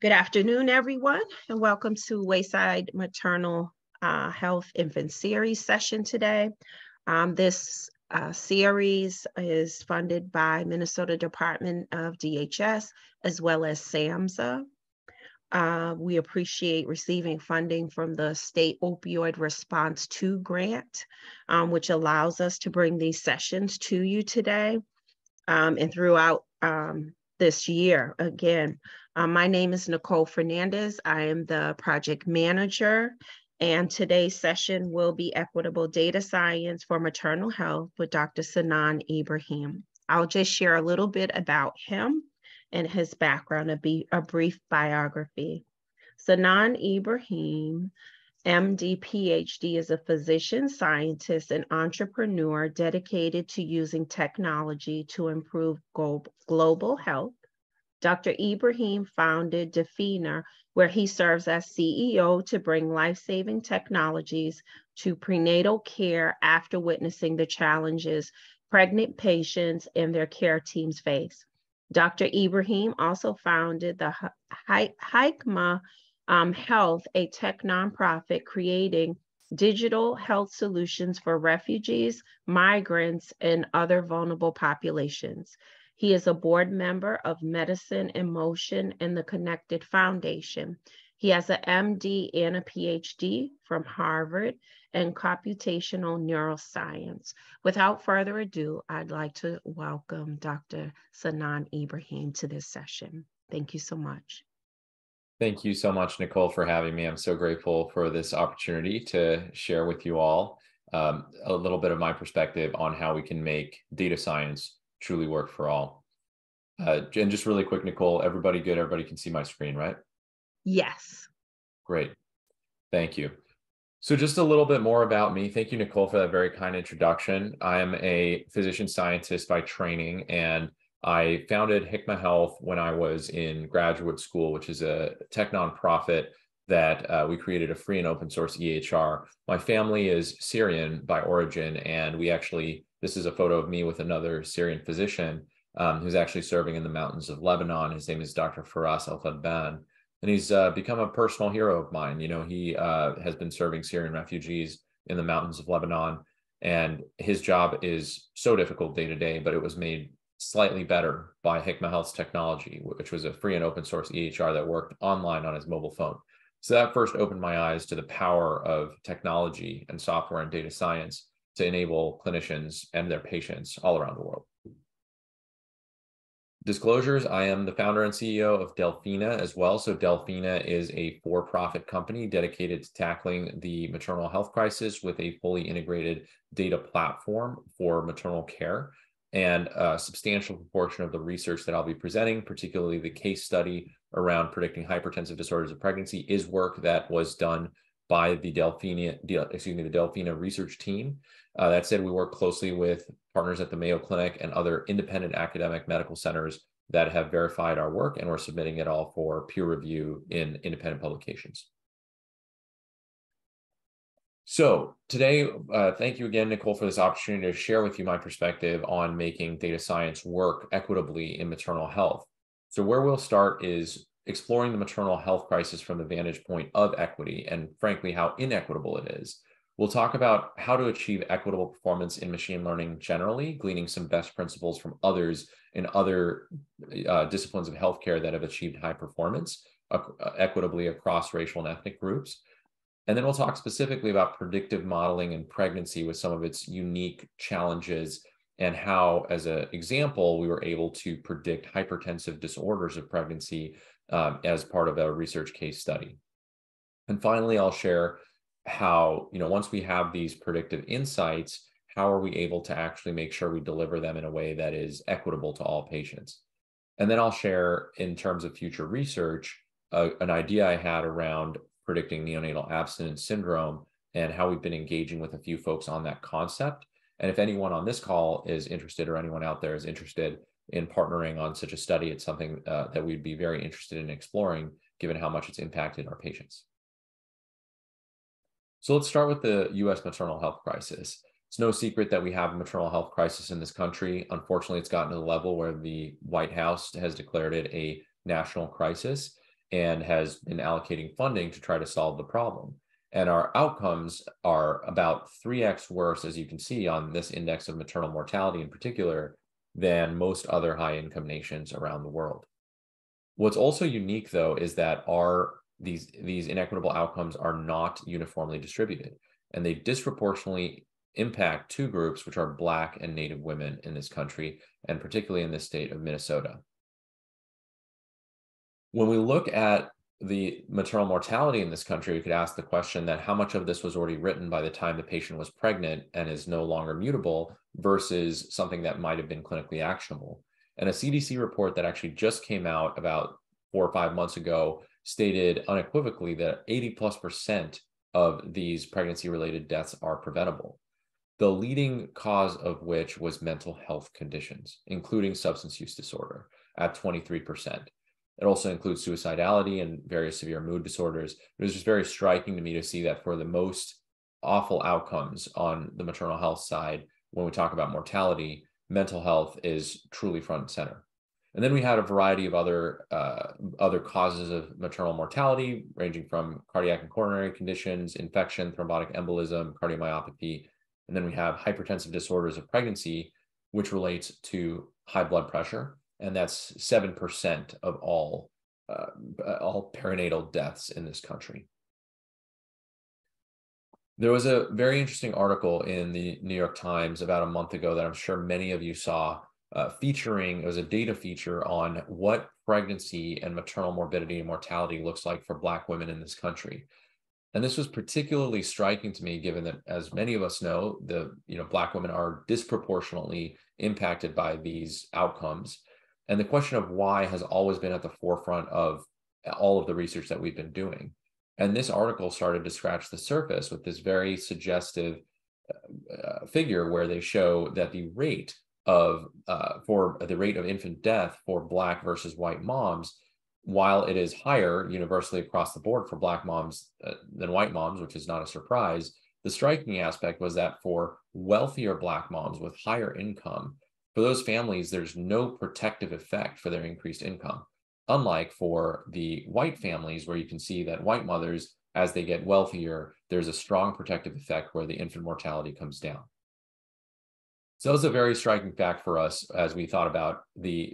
Good afternoon, everyone, and welcome to Wayside Maternal Health Infant Series session today. This series is funded by Minnesota Department of DHS as well as SAMHSA. We appreciate receiving funding from the State Opioid Response 2 grant, which allows us to bring these sessions to you today and throughout this year. Again, my name is Nicole Fernandez. I am the project manager, and today's session will be Equitable Data Science for Maternal Health with Dr. Senan Ebrahim. I'll just share a little bit about him and his background, a brief biography. Senan Ebrahim, MD, PhD, is a physician, scientist, and entrepreneur dedicated to using technology to improve global health. Dr. Ebrahim founded Defina, where he serves as CEO to bring life-saving technologies to prenatal care after witnessing the challenges pregnant patients and their care teams face. Dr. Ebrahim also founded the Hikma Health, a tech nonprofit creating digital health solutions for refugees, migrants, and other vulnerable populations. He is a board member of Medicine in Motion and the Connected Foundation. He has an MD and a PhD from Harvard in computational neuroscience. Without further ado, I'd like to welcome Dr. Senan Ebrahim to this session. Thank you so much. Thank you so much, Nicole, for having me. I'm so grateful for this opportunity to share with you all a little bit of my perspective on how we can make data science truly work for all. And just really quick, Nicole, everybody good? Everybody can see my screen, right? Yes. Great. Thank you. So just a little bit more about me. Thank you, Nicole, for that very kind introduction. I am a physician scientist by training, and I founded Hikma Health when I was in graduate school, which is a tech nonprofit that we created a free and open source EHR. My family is Syrian by origin, and this is a photo of me with another Syrian physician who's actually serving in the mountains of Lebanon. His name is Dr. Faras Al-Fadban, and he's become a personal hero of mine. You know, he has been serving Syrian refugees in the mountains of Lebanon, and his job is so difficult day to day, but it was made slightly better by Hikma Health's technology, which was a free and open source EHR that worked online on his mobile phone. So that first opened my eyes to the power of technology and software and data science to enable clinicians and their patients all around the world. Disclosures, I am the founder and CEO of Delfina as well. So Delfina is a for-profit company dedicated to tackling the maternal health crisis with a fully integrated data platform for maternal care. And a substantial proportion of the research that I'll be presenting, particularly the case study around predicting hypertensive disorders of pregnancy, is work that was done by the Delfina research team. That said, we work closely with partners at the Mayo Clinic and other independent academic medical centers that have verified our work, and we're submitting it all for peer review in independent publications. So today, thank you again, Nicole, for this opportunity to share with you my perspective on making data science work equitably in maternal health. So where we'll start is exploring the maternal health crisis from the vantage point of equity and, frankly, how inequitable it is. We'll talk about how to achieve equitable performance in machine learning generally, gleaning some best principles from others in other disciplines of healthcare that have achieved high performance equitably across racial and ethnic groups. And then we'll talk specifically about predictive modeling in pregnancy with some of its unique challenges and how, as an example, we were able to predict hypertensive disorders of pregnancy as part of a research case study. And finally, I'll share how, once we have these predictive insights, how are we able to actually make sure we deliver them in a way that is equitable to all patients? And then I'll share, in terms of future research, an idea I had around predicting neonatal abstinence syndrome and how we've been engaging with a few folks on that concept. And if anyone on this call is interested, or anyone out there is interested in partnering on such a study, it's something that we'd be very interested in exploring, given how much it's impacted our patients. So let's start with the US maternal health crisis. It's no secret that we have a maternal health crisis in this country. Unfortunately, it's gotten to the level where the White House has declared it a national crisis. and has been allocating funding to try to solve the problem. And our outcomes are about 3x worse, as you can see on this index of maternal mortality in particular, than most other high-income nations around the world. What's also unique, though, is that these inequitable outcomes are not uniformly distributed, and they disproportionately impact two groups, which are Black and Native women in this country, and particularly in the state of Minnesota. When we look at the maternal mortality in this country, we could ask the question that how much of this was already written by the time the patient was pregnant and is no longer mutable versus something that might have been clinically actionable. And a CDC report that actually just came out about 4 or 5 months ago stated unequivocally that 80+% of these pregnancy-related deaths are preventable, the leading cause of which was mental health conditions, including substance use disorder at 23%. It also includes suicidality and various severe mood disorders. It was just very striking to me to see that for the most awful outcomes on the maternal health side, when we talk about mortality, mental health is truly front and center. And then we had a variety of other causes of maternal mortality, ranging from cardiac and coronary conditions, infection, thrombotic embolism, cardiomyopathy. And then we have hypertensive disorders of pregnancy, which relates to high blood pressure. And that's 7% of all perinatal deaths in this country. There was a very interesting article in the New York Times about a month ago that I'm sure many of you saw, it was a data feature on what pregnancy and maternal morbidity and mortality looks like for Black women in this country. And this was particularly striking to me, given that, as many of us know, Black women are disproportionately impacted by these outcomes. And the question of why has always been at the forefront of all of the research that we've been doing. And this article started to scratch the surface with this very suggestive figure where they show that the rate of infant death for Black versus white moms, while it is higher universally across the board for Black moms than white moms, which is not a surprise, the striking aspect was that for wealthier Black moms with higher income, for those families, there's no protective effect for their increased income. Unlike for the white families, where you can see that white mothers, as they get wealthier, there's a strong protective effect where the infant mortality comes down. So that was a very striking fact for us as we thought about the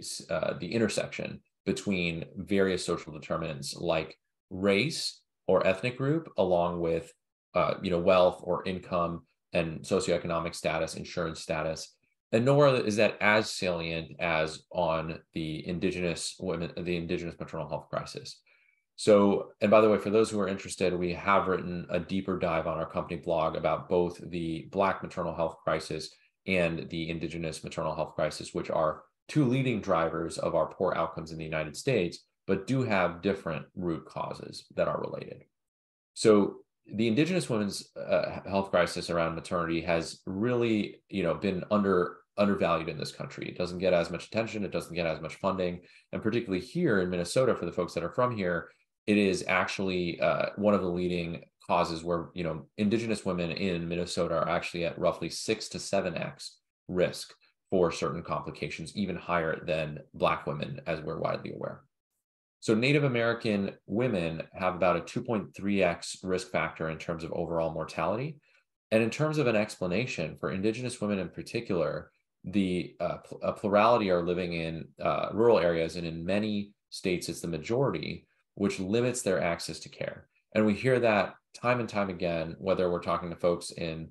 intersection between various social determinants like race or ethnic group, along with wealth or income and socioeconomic status, insurance status. And nowhere is that as salient as on the indigenous maternal health crisis. So, and by the way, for those who are interested, we have written a deeper dive on our company blog about both the Black maternal health crisis and the indigenous maternal health crisis, which are two leading drivers of our poor outcomes in the United States, but do have different root causes that are related. So the indigenous women's health crisis around maternity has really, been undervalued in this country. It doesn't get as much attention. It doesn't get as much funding. And particularly here in Minnesota, for the folks that are from here, it is actually one of the leading causes where, indigenous women in Minnesota are actually at roughly 6 to 7x risk for certain complications, even higher than Black women, as we're widely aware. So Native American women have about a 2.3x risk factor in terms of overall mortality. And in terms of an explanation, for indigenous women in particular, a plurality are living in rural areas, and in many states it's the majority, which limits their access to care. And we hear that time and time again, whether we're talking to folks in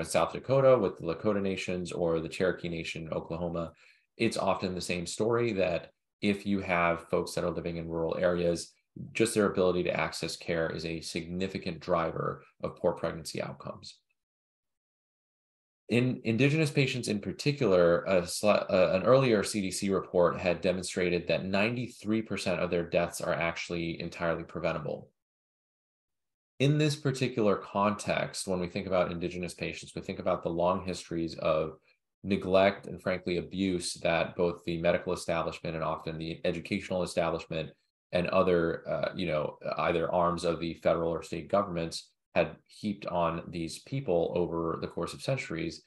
South Dakota with the Lakota nations or the Cherokee Nation in Oklahoma. It's often the same story, that if you have folks that are living in rural areas, just their ability to access care is a significant driver of poor pregnancy outcomes. In indigenous patients in particular, an earlier CDC report had demonstrated that 93% of their deaths are actually entirely preventable. In this particular context, when we think about indigenous patients, we think about the long histories of neglect and, frankly, abuse that both the medical establishment and often the educational establishment and other, either arms of the federal or state governments had heaped on these people over the course of centuries.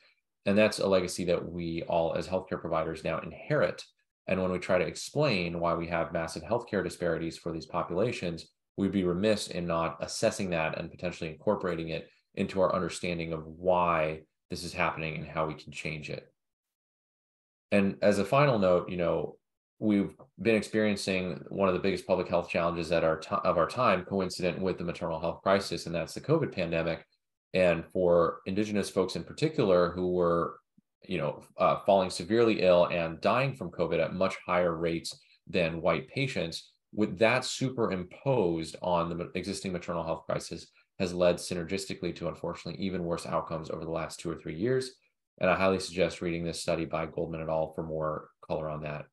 And that's a legacy that we all as healthcare providers now inherit And when we try to explain why we have massive healthcare disparities for these populations, we'd be remiss in not assessing that and potentially incorporating it into our understanding of why this is happening and how we can change it. And as a final note, we've been experiencing one of the biggest public health challenges of our time, coincident with the maternal health crisis, and that's the COVID pandemic. And for Indigenous folks in particular who were, falling severely ill and dying from COVID at much higher rates than white patients, with that superimposed on the existing maternal health crisis has led synergistically to, unfortunately, even worse outcomes over the last 2 or 3 years. And I highly suggest reading this study by Goldman et al. For more color on that.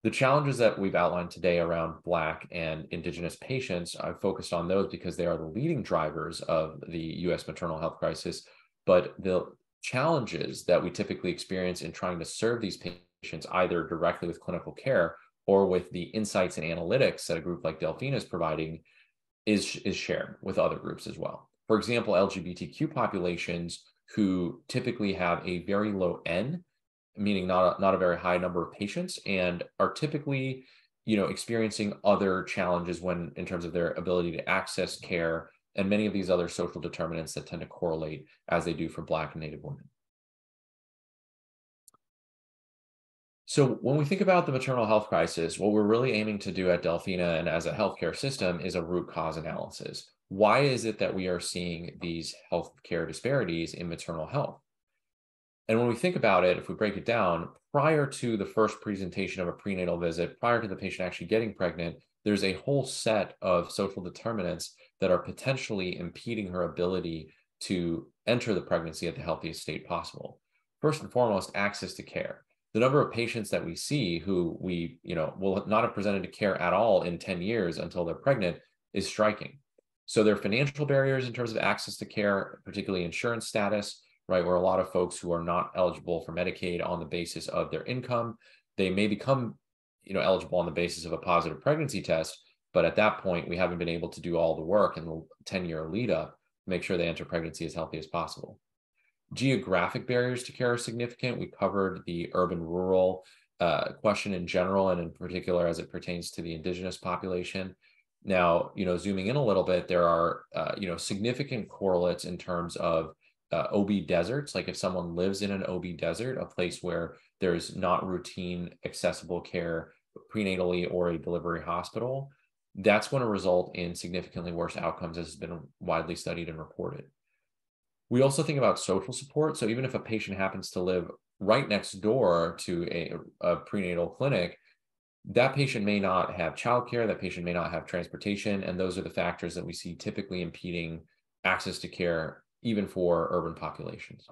The challenges that we've outlined today around Black and Indigenous patients, I've focused on those because they are the leading drivers of the U.S. maternal health crisis. But the challenges that we typically experience in trying to serve these patients, either directly with clinical care or with the insights and analytics that a group like Delphina is providing, is shared with other groups as well. For example, LGBTQ populations who typically have a very low N, meaning not a very high number of patients, and are typically, experiencing other challenges in terms of their ability to access care and many of these other social determinants that tend to correlate as they do for Black and Native women. So when we think about the maternal health crisis, what we're really aiming to do at Delphina and as a healthcare system is a root cause analysis. Why is it that we are seeing these healthcare disparities in maternal health? And when we think about it, if we break it down, prior to the first presentation of a prenatal visit, prior to the patient actually getting pregnant, there's a whole set of social determinants that are potentially impeding her ability to enter the pregnancy at the healthiest state possible. First and foremost, access to care. The number of patients that we see who we, will not have presented to care at all in 10 years until they're pregnant is striking. So there are financial barriers in terms of access to care, particularly insurance status, right, where a lot of folks who are not eligible for Medicaid on the basis of their income, they may become, eligible on the basis of a positive pregnancy test, but at that point, we haven't been able to do all the work in the 10-year lead up to make sure they enter pregnancy as healthy as possible. Geographic barriers to care are significant. We covered the urban-rural question in general, and in particular as it pertains to the Indigenous population. Now, zooming in a little bit, there are, significant correlates in terms of OB deserts. Like if someone lives in an OB desert, a place where there's not routine accessible care prenatally or a delivery hospital, that's going to result in significantly worse outcomes, as has been widely studied and reported. We also think about social support. So even if a patient happens to live right next door to a prenatal clinic, that patient may not have childcare, that patient may not have transportation, and those are the factors that we see typically impeding access to care, even for urban populations.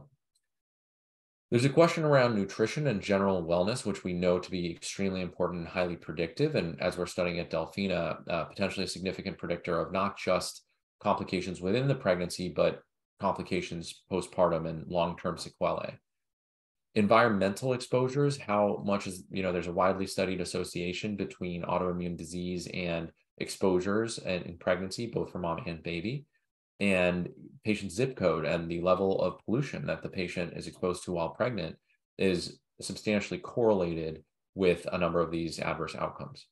There's a question around nutrition and general wellness, which we know to be extremely important and highly predictive, and as we're studying at Delphina, potentially a significant predictor of not just complications within the pregnancy, but complications postpartum and long-term sequelae. Environmental exposures, how much is, there's a widely studied association between autoimmune disease and exposures in pregnancy, both for mom and baby, and patient zip code and the level of pollution that the patient is exposed to while pregnant is substantially correlated with a number of these adverse outcomes.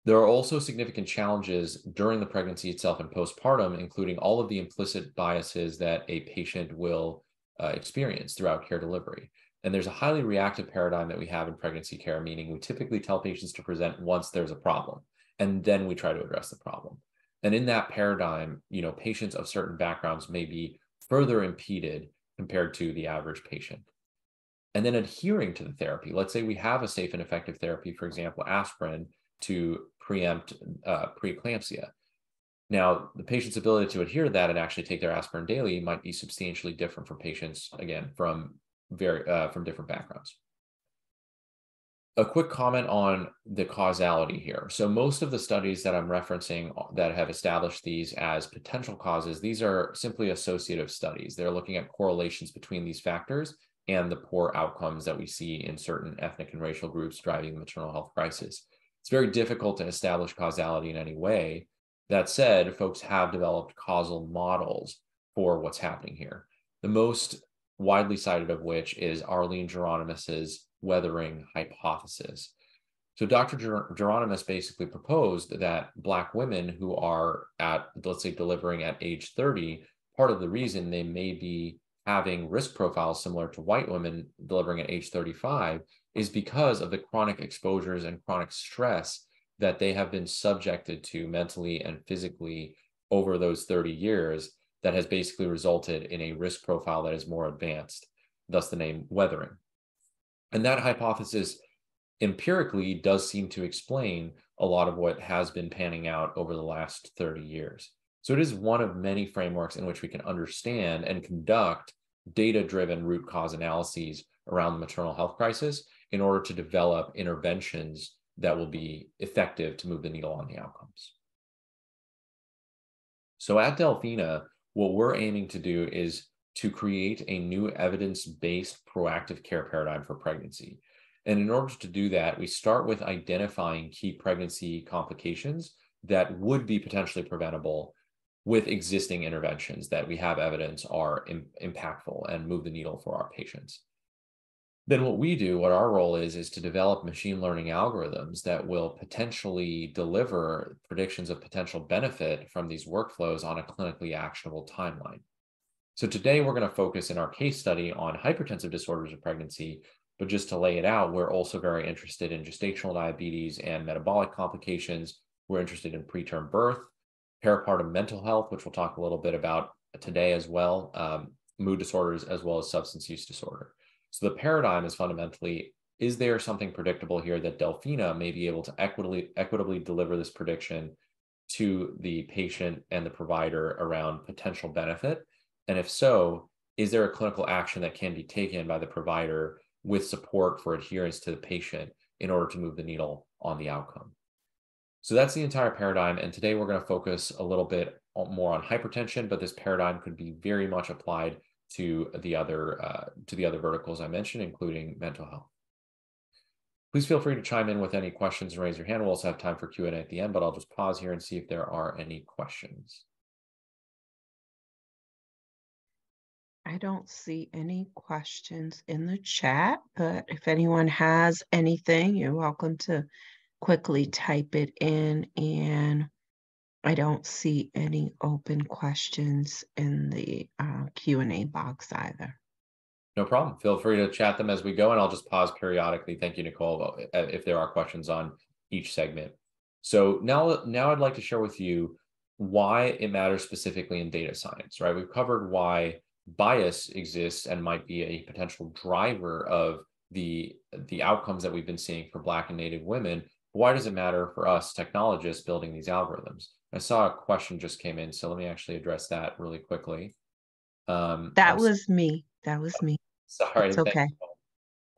There are also significant challenges during the pregnancy itself and postpartum, including all of the implicit biases that a patient will experience throughout care delivery. And there's a highly reactive paradigm that we have in pregnancy care, meaning we typically tell patients to present once there's a problem, and then we try to address the problem. And in that paradigm, patients of certain backgrounds may be further impeded compared to the average patient. And then adhering to the therapy. Let's say we have a safe and effective therapy, for example, aspirin, to preempt preeclampsia. Now, the patient's ability to adhere to that and actually take their aspirin daily might be substantially different for patients, again, from different backgrounds. A quick comment on the causality here. So most of the studies that I'm referencing that have established these as potential causes, these are simply associative studies. They're looking at correlations between these factors and the poor outcomes that we see in certain ethnic and racial groups driving the maternal health crisis. It's very difficult to establish causality in any way. That said, folks have developed causal models for what's happening here. The most widely cited of which is Arlene Geronimus's weathering hypothesis. So Dr. Geronimus basically proposed that Black women who are at, let's say, delivering at age 30, part of the reason they may be having risk profiles similar to white women delivering at age 35 is because of the chronic exposures and chronic stress that they have been subjected to mentally and physically over those 30 years that has basically resulted in a risk profile that is more advanced, thus the name weathering. And that hypothesis empirically does seem to explain a lot of what has been panning out over the last 30 years. So it is one of many frameworks in which we can understand and conduct data-driven root cause analyses around the maternal health crisis in order to develop interventions that will be effective to move the needle on the outcomes. So at Delphina, what we're aiming to do is to create a new evidence-based proactive care paradigm for pregnancy. And in order to do that, we start with identifying key pregnancy complications that would be potentially preventable with existing interventions that we have evidence are impactful and move the needle for our patients. Then what our role is to develop machine learning algorithms that will potentially deliver predictions of potential benefit from these workflows on a clinically actionable timeline. So today we're going to focus in our case study on hypertensive disorders of pregnancy, but just to lay it out, we're also very interested in gestational diabetes and metabolic complications. We're interested in preterm birth, peripartum mental health, which we'll talk a little bit about today as well, mood disorders, as well as substance use disorder. So the paradigm is fundamentally, is there something predictable here that Delphina may be able to equitably deliver this prediction to the patient and the provider around potential benefit? And if so, is there a clinical action that can be taken by the provider with support for adherence to the patient in order to move the needle on the outcome? So that's the entire paradigm. And today we're going to focus a little bit more on hypertension, but this paradigm could be very much applied to the other verticals I mentioned, including mental health. Please feel free to chime in with any questions and raise your hand. We'll also have time for Q&A at the end, but I'll just pause here and see if there are any questions. I don't see any questions in the chat, but if anyone has anything, you're welcome to quickly type it in, and I don't see any open questions in the Q&A box either. No problem. Feel free to chat them as we go, and I'll just pause periodically. Thank you, Nicole, if there are questions on each segment. So now I'd like to share with you why it matters specifically in data science, right? We've covered why bias exists and might be a potential driver of the outcomes that we've been seeing for Black and Native women. Why does it matter for us technologists building these algorithms? I saw a question just came in, so let me actually address that really quickly. That was me. Sorry. It's okay.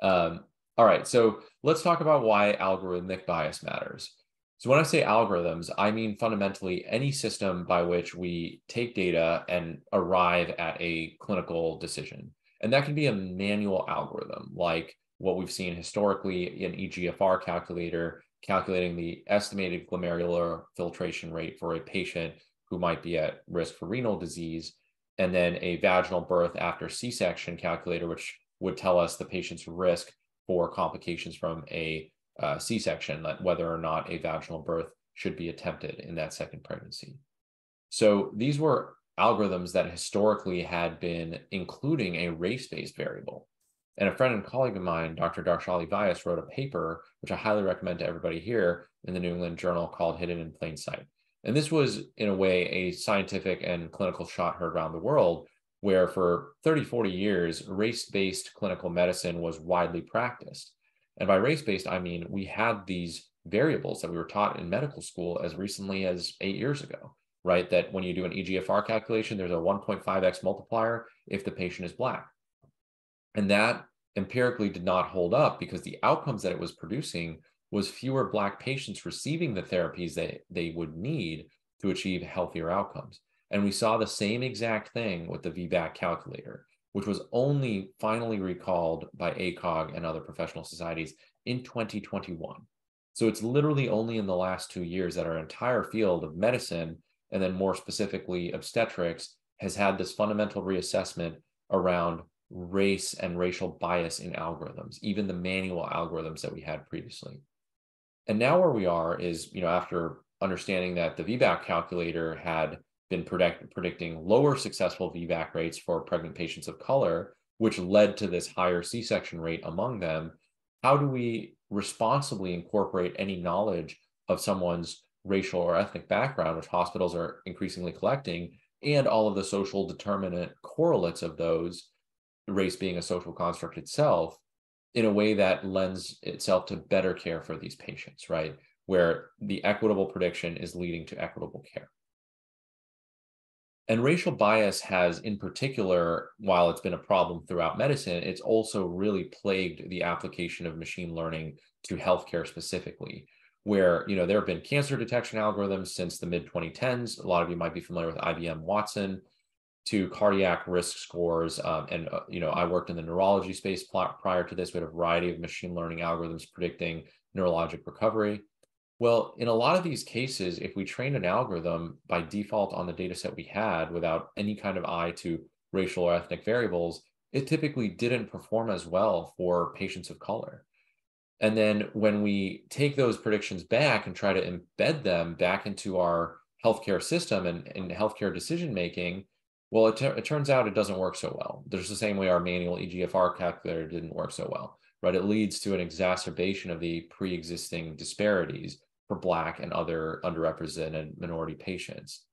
All right, so let's talk about why algorithmic bias matters. So when I say algorithms, I mean fundamentally any system by which we take data and arrive at a clinical decision. And that can be a manual algorithm, like what we've seen historically in EGFR calculator, calculating the estimated glomerular filtration rate for a patient who might be at risk for renal disease, and then a vaginal birth after C-section calculator, which would tell us the patient's risk for complications from a C-section, whether or not a vaginal birth should be attempted in that second pregnancy. So these were algorithms that historically had been including a race-based variable. And a friend and colleague of mine, Dr. Darshali Vyas, wrote a paper, which I highly recommend to everybody here, in the New England Journal called Hidden in Plain Sight. And this was, in a way, a scientific and clinical shot heard around the world, where for 30, 40 years, race-based clinical medicine was widely practiced. And by race-based, I mean we had these variables that we were taught in medical school as recently as 8 years ago, right? That when you do an EGFR calculation, there's a 1.5x multiplier if the patient is Black. And that empirically did not hold up because the outcomes that it was producing was fewer Black patients receiving the therapies that they would need to achieve healthier outcomes. And we saw the same exact thing with the VBAC calculator, which was only finally recalled by ACOG and other professional societies in 2021. So it's literally only in the last 2 years that our entire field of medicine, and then more specifically obstetrics, has had this fundamental reassessment around race and racial bias in algorithms, even the manual algorithms that we had previously. And now where we are is, after understanding that the VBAC calculator had been predicting lower successful VBAC rates for pregnant patients of color, which led to this higher C-section rate among them, how do we responsibly incorporate any knowledge of someone's racial or ethnic background, which hospitals are increasingly collecting, and all of the social determinant correlates of those, race being a social construct itself, in a way that lends itself to better care for these patients, right? Where the equitable prediction is leading to equitable care. And racial bias has, in particular, while it's been a problem throughout medicine, it's also really plagued the application of machine learning to healthcare specifically, where, there have been cancer detection algorithms since the mid-2010s. A lot of you might be familiar with IBM Watson, to cardiac risk scores. I worked in the neurology space prior to this. We had a variety of machine learning algorithms predicting neurologic recovery. Well, in a lot of these cases, if we trained an algorithm by default on the data set we had without any kind of eye to racial or ethnic variables, it typically didn't perform as well for patients of color. And then when we take those predictions back and try to embed them back into our healthcare system and healthcare decision-making, well, it turns out it doesn't work so well. There's the same way our manual EGFR calculator didn't work so well, right? It leads to an exacerbation of the pre-existing disparities for Black and other underrepresented minority patients.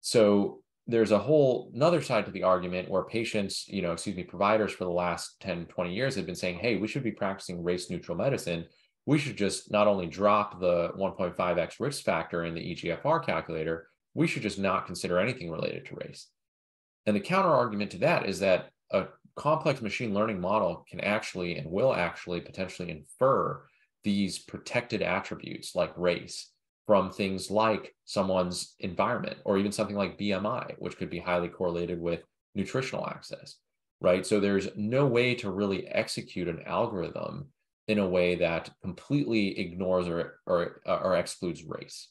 So there's another side to the argument where patients, providers for the last 10, 20 years have been saying, hey, we should be practicing race-neutral medicine. We should just not only drop the 1.5x risk factor in the EGFR calculator, we should just not consider anything related to race. And the counter argument to that is that a complex machine learning model can actually and will actually potentially infer these protected attributes like race from things like someone's environment, or even something like BMI, which could be highly correlated with nutritional access, right? So there's no way to really execute an algorithm in a way that completely ignores or excludes race.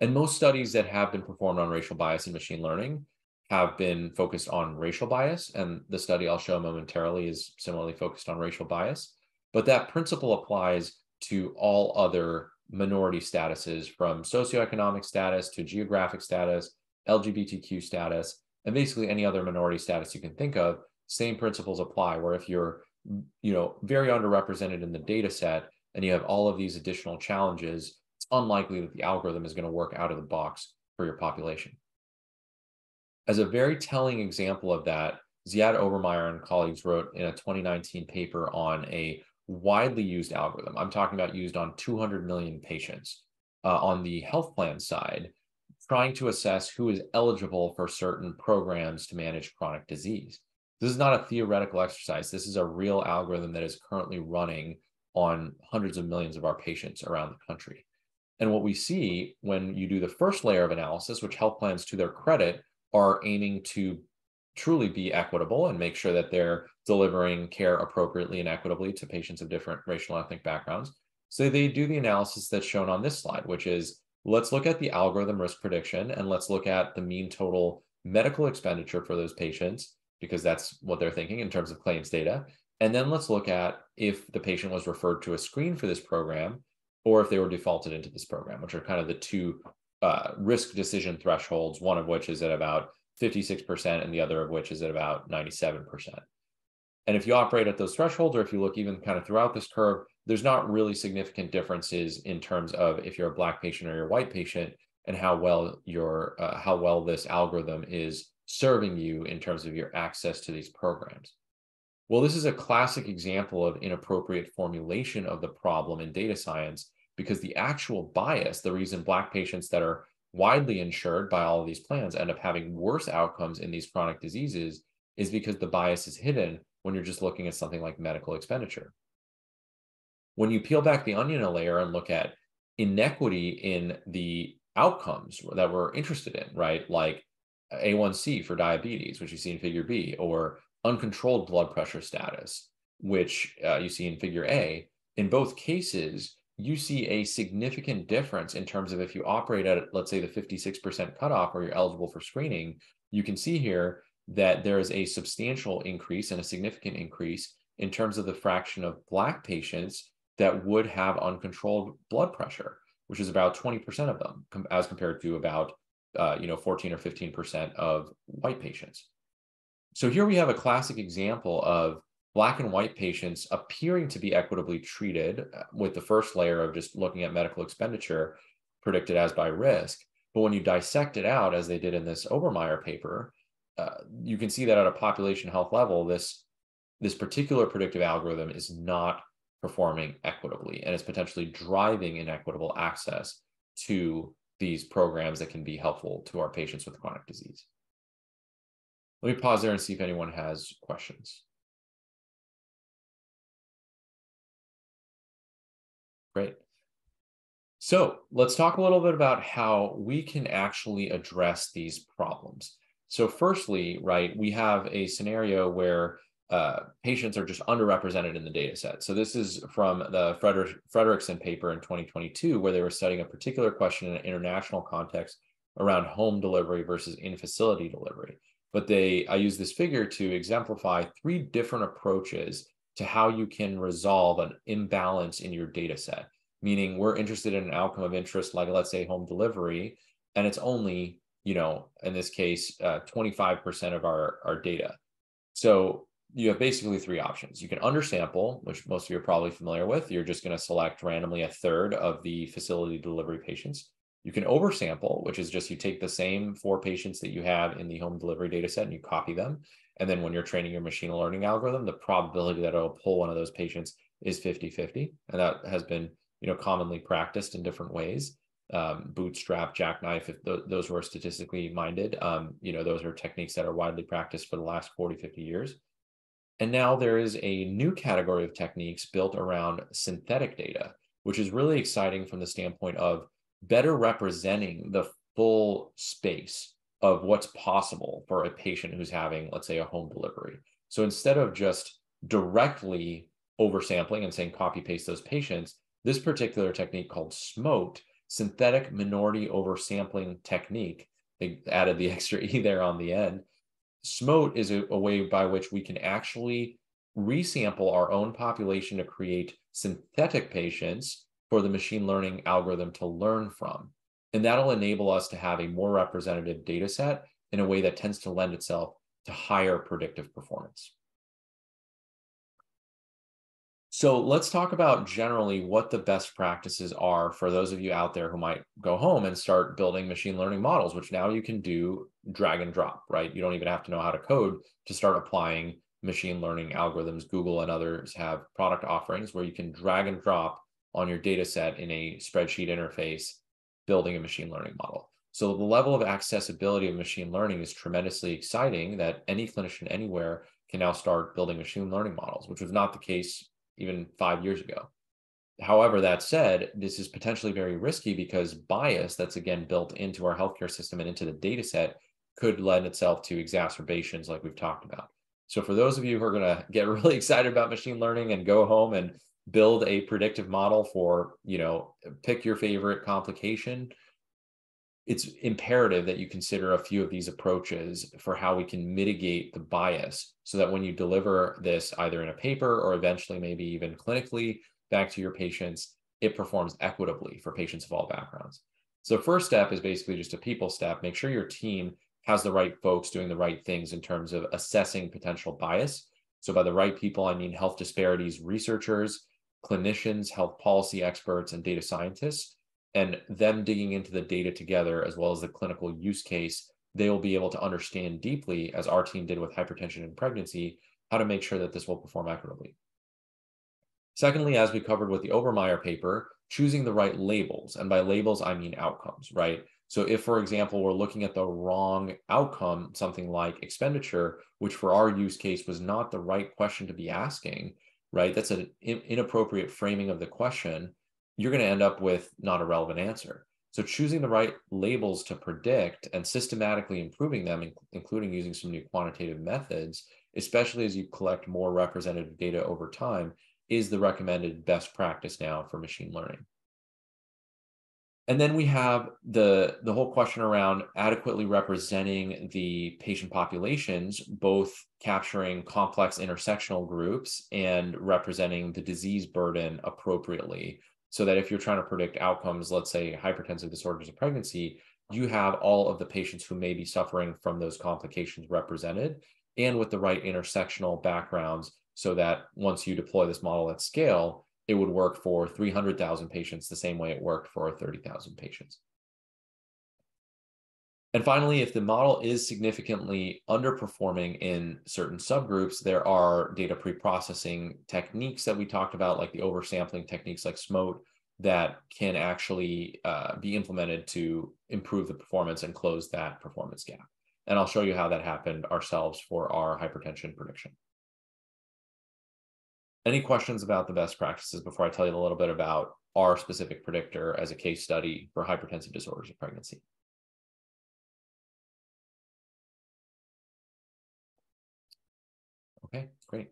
And most studies that have been performed on racial bias in machine learning have been focused on racial bias, and the study I'll show momentarily is similarly focused on racial bias. But that principle applies to all other minority statuses, from socioeconomic status to geographic status, LGBTQ status, and basically any other minority status you can think of. Same principles apply, where if you're very underrepresented in the data set and you have all of these additional challenges, it's unlikely that the algorithm is going to work out of the box for your population. As a very telling example of that, Ziad Obermeyer and colleagues wrote in a 2019 paper on a widely used algorithm. I'm talking about used on 200 million patients on the health plan side, trying to assess who is eligible for certain programs to manage chronic disease. This is not a theoretical exercise. This is a real algorithm that is currently running on hundreds of millions of our patients around the country. And what we see when you do the first layer of analysis, which health plans, to their credit, are aiming to truly be equitable and make sure that they're delivering care appropriately and equitably to patients of different racial and ethnic backgrounds. So they do the analysis that's shown on this slide, which is, let's look at the algorithm risk prediction and let's look at the mean total medical expenditure for those patients, because that's what they're thinking in terms of claims data. And then let's look at if the patient was referred to a screen for this program or if they were defaulted into this program, which are kind of the two risk decision thresholds, one of which is at about 56% and the other of which is at about 97%. And if you operate at those thresholds, or if you look even kind of throughout this curve, there's not really significant differences in terms of if you're a Black patient or you're a white patient and how well this algorithm is serving you in terms of your access to these programs. Well, this is a classic example of inappropriate formulation of the problem in data science, because the actual bias, the reason Black patients that are widely insured by all of these plans end up having worse outcomes in these chronic diseases, is because the bias is hidden when you're just looking at something like medical expenditure. When you peel back the onion a layer and look at inequity in the outcomes that we're interested in, right? Like A1C for diabetes, which you see in figure B, or uncontrolled blood pressure status, which you see in figure A, in both cases, you see a significant difference in terms of if you operate at, let's say, the 56% cutoff where you're eligible for screening. You can see here that there is a substantial increase and a significant increase in terms of the fraction of Black patients that would have uncontrolled blood pressure, which is about 20% of them, as compared to about 14 or 15% of white patients. So here we have a classic example of Black and white patients appearing to be equitably treated with the first layer of just looking at medical expenditure predicted as by risk. But when you dissect it out, as they did in this Obermeyer paper, you can see that at a population health level, this particular predictive algorithm is not performing equitably, and it's potentially driving inequitable access to these programs that can be helpful to our patients with chronic disease. Let me pause there and see if anyone has questions. Great. So let's talk a little bit about how we can actually address these problems. So firstly, right, we have a scenario where patients are just underrepresented in the data set. So this is from the Frederickson paper in 2022, where they were studying a particular question in an international context around home delivery versus in-facility delivery. But I use this figure to exemplify 3 different approaches to how you can resolve an imbalance in your data set. Meaning we're interested in an outcome of interest, like let's say home delivery, and it's only, in this case, 25% of our data. So you have basically 3 options. You can undersample, which most of you are probably familiar with. You're just going to select randomly a third of the facility delivery patients. You can oversample, which is just you take the same 4 patients that you have in the home delivery data set and you copy them. And then when you're training your machine learning algorithm, the probability that it'll pull one of those patients is 50-50. And that has been commonly practiced in different ways. Bootstrap, jackknife, if those who are statistically minded, those are techniques that are widely practiced for the last 40, 50 years. And now there is a new category of techniques built around synthetic data, which is really exciting from the standpoint of better representing the full space of what's possible for a patient who's having, let's say, a home delivery. So instead of just directly oversampling and saying copy paste those patients, this particular technique called SMOTE, synthetic minority oversampling technique, they added the extra E there on the end. SMOTE is a way by which we can actually resample our own population to create synthetic patients for the machine learning algorithm to learn from. And that'll enable us to have a more representative data set in a way that tends to lend itself to higher predictive performance. So let's talk about generally what the best practices are for those of you out there who might go home and start building machine learning models, which now you can do drag and drop, right? You don't even have to know how to code to start applying machine learning algorithms. Google and others have product offerings where you can drag and drop on your data set in a spreadsheet interface, building a machine learning model. So the level of accessibility of machine learning is tremendously exciting that any clinician anywhere can now start building machine learning models, which was not the case even 5 years ago. However, that said, this is potentially very risky because bias that's again built into our healthcare system and into the data set could lend itself to exacerbations like we've talked about. So for those of you who are going to get really excited about machine learning and go home and build a predictive model for, pick your favorite complication, it's imperative that you consider a few of these approaches for how we can mitigate the bias so that when you deliver this either in a paper or eventually maybe even clinically back to your patients, it performs equitably for patients of all backgrounds. So first step is basically just a people step. Make sure your team has the right folks doing the right things in terms of assessing potential bias. So by the right people, I mean health disparities researchers, clinicians, health policy experts, and data scientists. And them digging into the data together, as well as the clinical use case, they will be able to understand deeply, as our team did with hypertension and pregnancy, how to make sure that this will perform equitably. Secondly, as we covered with the Obermeyer paper, choosing the right labels. And by labels, I mean outcomes, right? So if, for example, we're looking at the wrong outcome, something like expenditure, which for our use case was not the right question to be asking, right? That's an inappropriate framing of the question. You're going to end up with not a relevant answer. So choosing the right labels to predict and systematically improving them, including using some new quantitative methods, especially as you collect more representative data over time, is the recommended best practice now for machine learning. And then we have the whole question around adequately representing the patient populations, both capturing complex intersectional groups and representing the disease burden appropriately. So that if you're trying to predict outcomes, let's say hypertensive disorders of pregnancy, you have all of the patients who may be suffering from those complications represented and with the right intersectional backgrounds, so that once you deploy this model at scale, it would work for 300,000 patients the same way it worked for 30,000 patients. And finally, if the model is significantly underperforming in certain subgroups, there are data pre-processing techniques that we talked about, like the oversampling techniques like SMOTE, that can actually be implemented to improve the performance and close that performance gap. And I'll show you how that happened ourselves for our hypertension prediction. Any questions about the best practices before I tell you a little bit about our specific predictor as a case study for hypertensive disorders of pregnancy? Okay, great.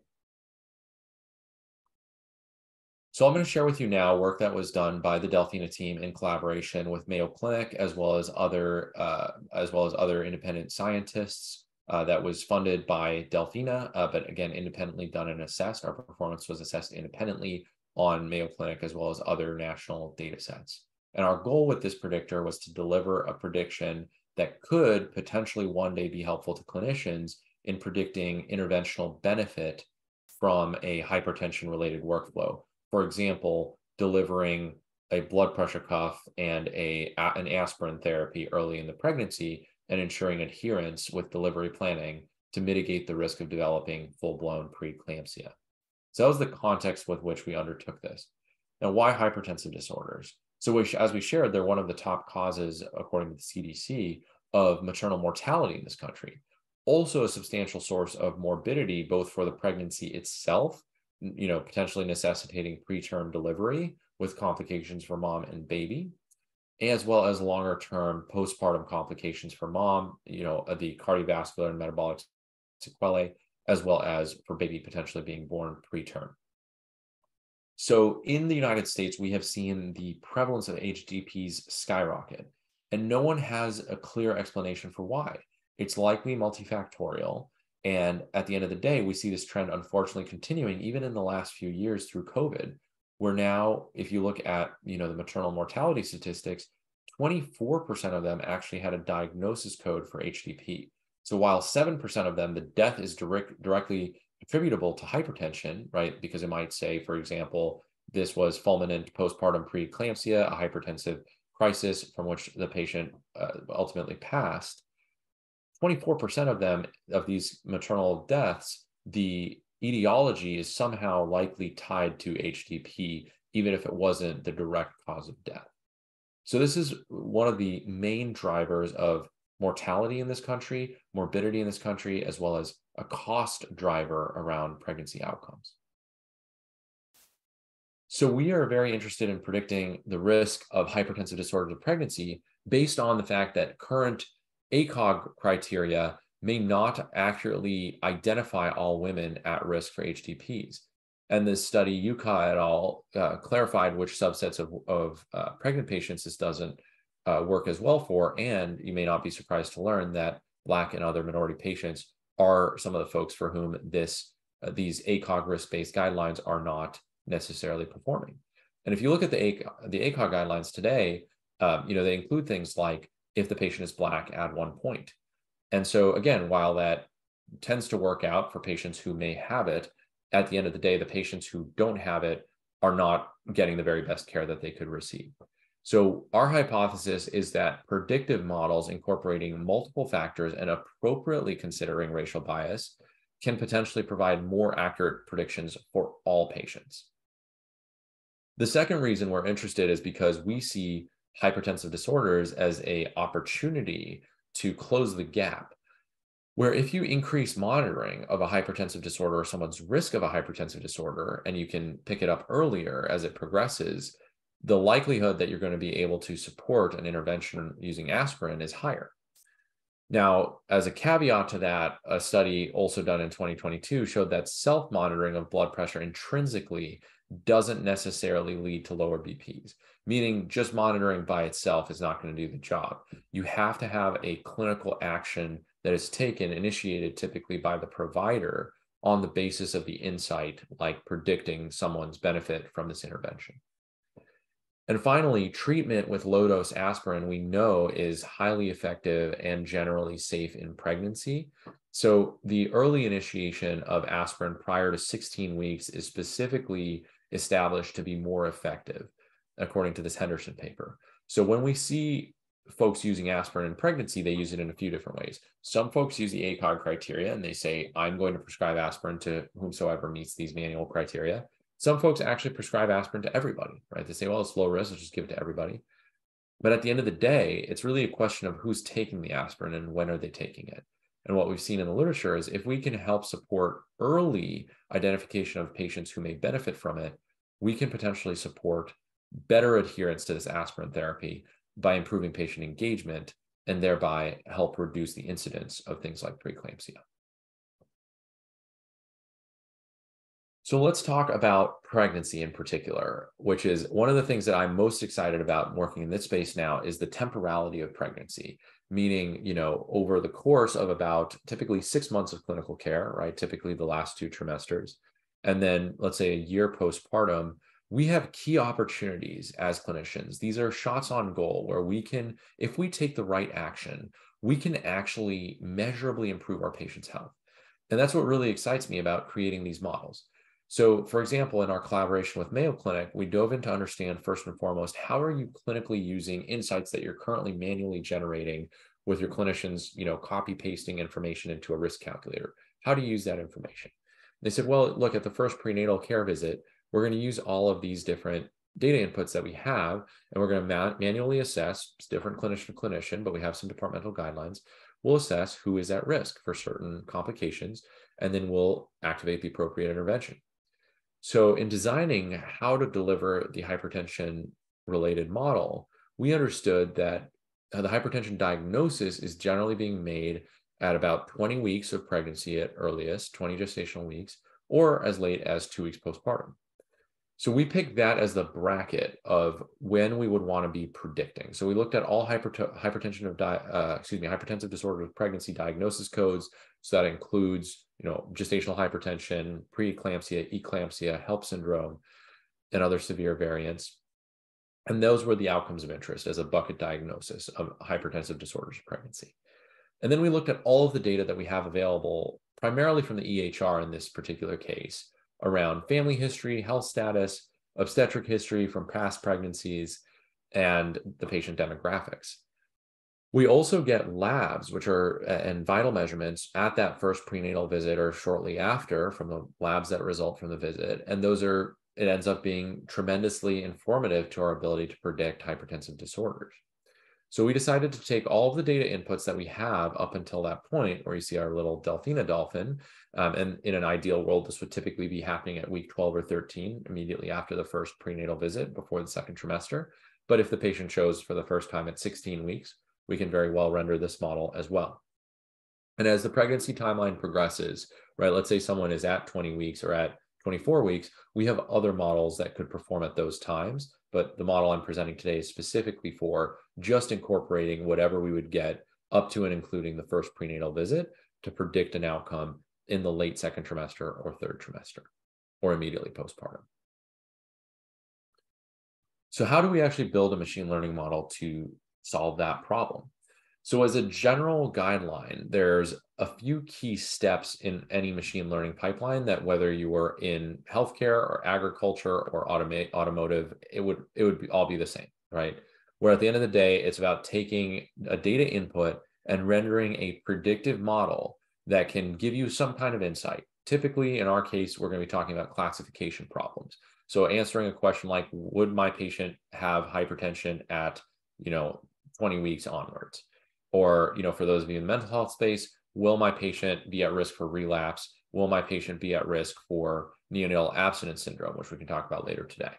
So I'm going to share with you now work that was done by the Delphina team in collaboration with Mayo Clinic, as well as other independent scientists. That was funded by Delphina, but again, independently done and assessed. Our performance was assessed independently on Mayo Clinic, as well as other national data sets. And our goal with this predictor was to deliver a prediction that could potentially one day be helpful to clinicians in predicting interventional benefit from a hypertension-related workflow. For example, delivering a blood pressure cuff and an aspirin therapy early in the pregnancy and ensuring adherence with delivery planning to mitigate the risk of developing full-blown preeclampsia. So that was the context with which we undertook this. Now, why hypertensive disorders? So as we shared, they're one of the top causes, according to the CDC, of maternal mortality in this country. Also a substantial source of morbidity, both for the pregnancy itself, potentially necessitating preterm delivery with complications for mom and baby, as well as longer-term postpartum complications for mom, the cardiovascular and metabolic sequelae, as well as for baby potentially being born preterm. So in the United States, we have seen the prevalence of HDPs skyrocket, and no one has a clear explanation for why. It's likely multifactorial. And at the end of the day, we see this trend unfortunately continuing even in the last few years through COVID, where now, if you look at the maternal mortality statistics, 24% of them actually had a diagnosis code for HDP. So while 7% of them, the death is directly attributable to hypertension, right? Because it might say, for example, this was fulminant postpartum preeclampsia, a hypertensive crisis from which the patient ultimately passed. 24% of them, of these maternal deaths, the etiology is somehow likely tied to HDP, even if it wasn't the direct cause of death. So this is one of the main drivers of mortality in this country, morbidity in this country, as well as a cost driver around pregnancy outcomes. So we are very interested in predicting the risk of hypertensive disorders of pregnancy based on the fact that current ACOG criteria may not accurately identify all women at risk for HDPs. And this study, Yuka et al., clarified which subsets of pregnant patients this doesn't work as well for. And you may not be surprised to learn that Black and other minority patients are some of the folks for whom these ACOG risk-based guidelines are not necessarily performing. And if you look at the ACOG guidelines today, they include things like, if the patient is Black, add 1 point. And so again, while that tends to work out for patients who may have it, at the end of the day, the patients who don't have it are not getting the very best care that they could receive. So our hypothesis is that predictive models incorporating multiple factors and appropriately considering racial bias can potentially provide more accurate predictions for all patients. The second reason we're interested is because we see hypertensive disorders as an opportunity to close the gap, where if you increase monitoring of a hypertensive disorder or someone's risk of a hypertensive disorder, and you can pick it up earlier as it progresses, the likelihood that you're going to be able to support an intervention using aspirin is higher. Now, as a caveat to that, a study also done in 2022 showed that self-monitoring of blood pressure intrinsically doesn't necessarily lead to lower BPs, meaning just monitoring by itself is not going to do the job. You have to have a clinical action that is taken, initiated typically by the provider on the basis of the insight, like predicting someone's benefit from this intervention. And finally, treatment with low-dose aspirin we know is highly effective and generally safe in pregnancy. So the early initiation of aspirin prior to 16 weeks is specifically established to be more effective, according to this Henderson paper. So when we see folks using aspirin in pregnancy, they use it in a few different ways. Some folks use the ACOG criteria and they say, I'm going to prescribe aspirin to whomsoever meets these manual criteria. Some folks actually prescribe aspirin to everybody, right? They say, well, it's low risk, let's just give it to everybody. But at the end of the day, it's really a question of who's taking the aspirin and when are they taking it. And what we've seen in the literature is if we can help support early identification of patients who may benefit from it, we can potentially support better adherence to this aspirin therapy by improving patient engagement and thereby help reduce the incidence of things like preeclampsia. So let's talk about pregnancy in particular, which is one of the things that I'm most excited about working in this space now is the temporality of pregnancy, meaning, over the course of about typically 6 months of clinical care, right? Typically the last 2 trimesters. And then let's say a year postpartum, we have key opportunities as clinicians. These are shots on goal where we can, if we take the right action, we can actually measurably improve our patient's health. And that's what really excites me about creating these models. So, for example, in our collaboration with Mayo Clinic, we dove in to understand first and foremost, how are you clinically using insights that you're currently manually generating with your clinicians, copy pasting information into a risk calculator? How do you use that information? They said, well, look, at the first prenatal care visit, we're going to use all of these different data inputs that we have, and we're going to manually assess. It's different clinician to clinician, but we have some departmental guidelines. We'll assess who is at risk for certain complications, and then we'll activate the appropriate intervention. So in designing how to deliver the hypertension-related model, we understood that the hypertension diagnosis is generally being made at about 20 weeks of pregnancy at earliest, 20 gestational weeks, or as late as 2 weeks postpartum. So we picked that as the bracket of when we would want to be predicting. So we looked at all hypertensive disorder with pregnancy diagnosis codes. So that includes, gestational hypertension, preeclampsia, eclampsia, HELP syndrome, and other severe variants. And those were the outcomes of interest as a bucket diagnosis of hypertensive disorders of pregnancy. And then we looked at all of the data that we have available, primarily from the EHR in this particular case, around family history, health status, obstetric history from past pregnancies, and the patient demographics. We also get labs, which are and vital measurements at that first prenatal visit or shortly after from the labs that result from the visit. And it ends up being tremendously informative to our ability to predict hypertensive disorders. So we decided to take all of the data inputs that we have up until that point, where you see our little Delphina dolphin. And in an ideal world, this would typically be happening at week 12 or 13, immediately after the first prenatal visit before the second trimester. But if the patient shows for the first time at 16 weeks, we can very well render this model as well. And as the pregnancy timeline progresses, right, let's say someone is at 20 weeks or at 24 weeks, we have other models that could perform at those times. But the model I'm presenting today is specifically for just incorporating whatever we would get up to and including the first prenatal visit to predict an outcome in the late second trimester or third trimester or immediately postpartum. So how do we actually build a machine learning model to solve that problem? So as a general guideline, there's a few key steps in any machine learning pipeline that whether you were in healthcare or agriculture or automotive, it would all be the same, right? Where at the end of the day, it's about taking a data input and rendering a predictive model that can give you some kind of insight. Typically, in our case, we're going to be talking about classification problems. So answering a question like, would my patient have hypertension at, 20 weeks onwards? Or, for those of you in the mental health space, will my patient be at risk for relapse? Will my patient be at risk for neonatal abstinence syndrome, which we can talk about later today,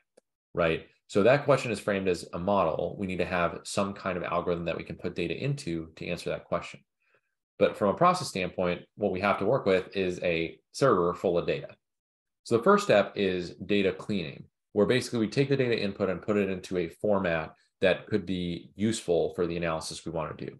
right? So that question is framed as a model. We need to have some kind of algorithm that we can put data into to answer that question. But from a process standpoint, what we have to work with is a server full of data. So the first step is data cleaning, where basically we take the data input and put it into a format that could be useful for the analysis we want to do.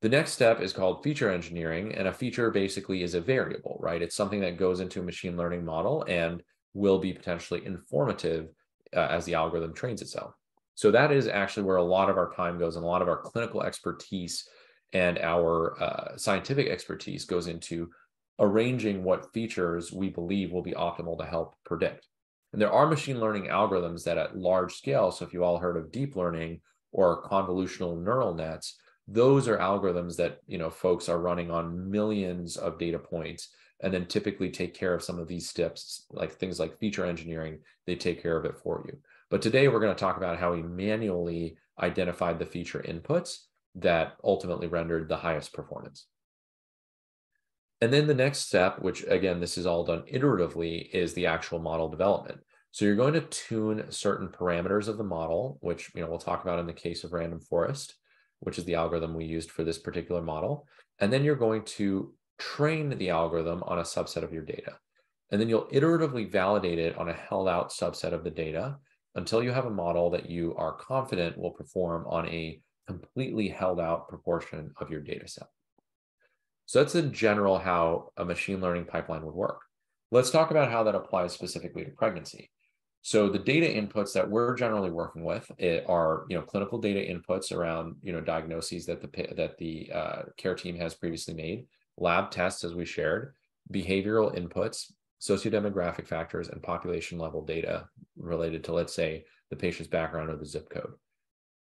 The next step is called feature engineering, and a feature basically is a variable, right? It's something that goes into a machine learning model and will be potentially informative as the algorithm trains itself. So that is actually where a lot of our time goes, and a lot of our clinical expertise and our scientific expertise goes into arranging what features we believe will be optimal to help predict. And there are machine learning algorithms that at large scale, so if you all heard of deep learning or convolutional neural nets, those are algorithms that folks are running on millions of data points and then typically take care of some of these steps, like things like feature engineering. They take care of it for you. But today we're going to talk about how we manually identified the feature inputs that ultimately rendered the highest performance. And then the next step, which again, this is all done iteratively, is the actual model development. So you're going to tune certain parameters of the model, which we'll talk about in the case of random forest, which is the algorithm we used for this particular model. And then you're going to train the algorithm on a subset of your data. And then you'll iteratively validate it on a held out subset of the data until you have a model that you are confident will perform on a completely held out proportion of your data set. So that's in general how a machine learning pipeline would work. Let's talk about how that applies specifically to pregnancy. So the data inputs that we're generally working with are, clinical data inputs around, diagnoses that the care team has previously made, lab tests, as we shared, behavioral inputs, sociodemographic factors, and population level data related to, let's say, the patient's background or the zip code.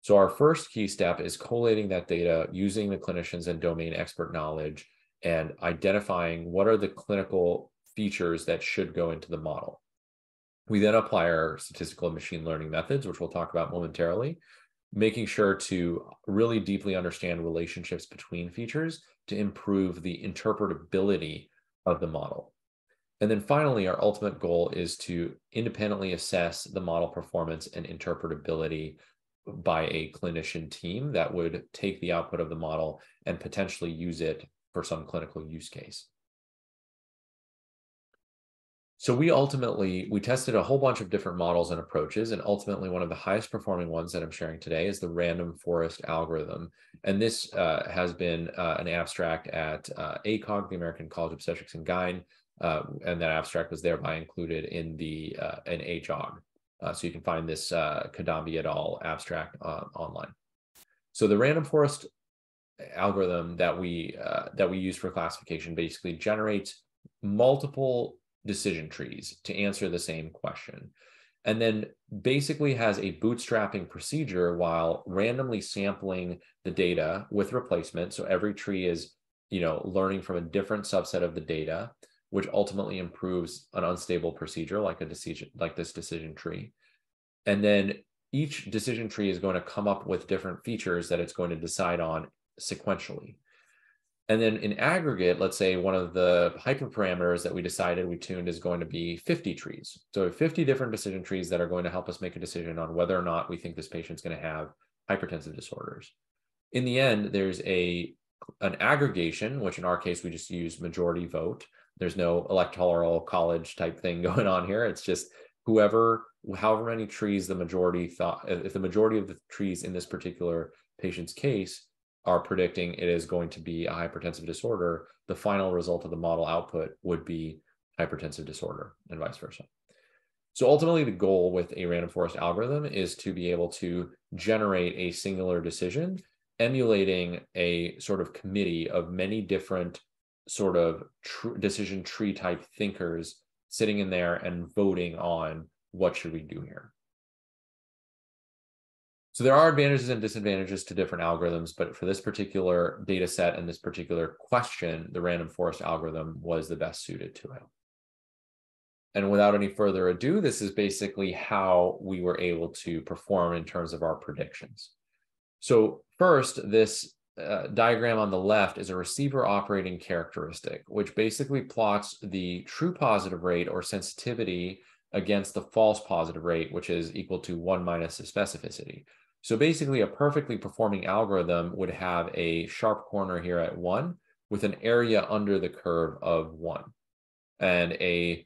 So our first key step is collating that data using the clinicians and domain expert knowledge and identifying what are the clinical features that should go into the model. We then apply our statistical and machine learning methods, which we'll talk about momentarily, making sure to really deeply understand relationships between features to improve the interpretability of the model. And then finally, our ultimate goal is to independently assess the model performance and interpretability by a clinician team that would take the output of the model and potentially use it for some clinical use case. So we tested a whole bunch of different models and approaches, and ultimately one of the highest performing ones that I'm sharing today is the random forest algorithm. And this has been an abstract at ACOG, the American College of Obstetrics and Gyne, and that abstract was thereby included in the an AJOG. So you can find this Kadambi et al. Abstract online. So the random forest algorithm that we use for classification basically generates multiple decision trees to answer the same question, and then basically has a bootstrapping procedure while randomly sampling the data with replacement. So every tree is, learning from a different subset of the data, which ultimately improves an unstable procedure like this decision tree. And then each decision tree is going to come up with different features that it's going to decide on sequentially. And then in aggregate, let's say one of the hyperparameters that we tuned is going to be 50 trees. So 50 different decision trees that are going to help us make a decision on whether or not we think this patient's going to have hypertensive disorders. In the end, there's an aggregation, which in our case, we just use majority vote. There's no electoral college type thing going on here. It's just however many trees the majority thought, if the majority of the trees in this particular patient's case are predicting it is going to be a hypertensive disorder, the final result of the model output would be hypertensive disorder and vice versa. So ultimately, the goal with a random forest algorithm is to be able to generate a singular decision, emulating a sort of committee of many different sort of decision tree type thinkers sitting in there and voting on what should we do here. So there are advantages and disadvantages to different algorithms, but for this particular data set and this particular question, the random forest algorithm was the best suited to it. And without any further ado, this is basically how we were able to perform in terms of our predictions. So first, this diagram on the left is a receiver operating characteristic, which basically plots the true positive rate or sensitivity against the false positive rate, which is equal to 1 minus the specificity. So basically, a perfectly performing algorithm would have a sharp corner here at 1 with an area under the curve of 1 and a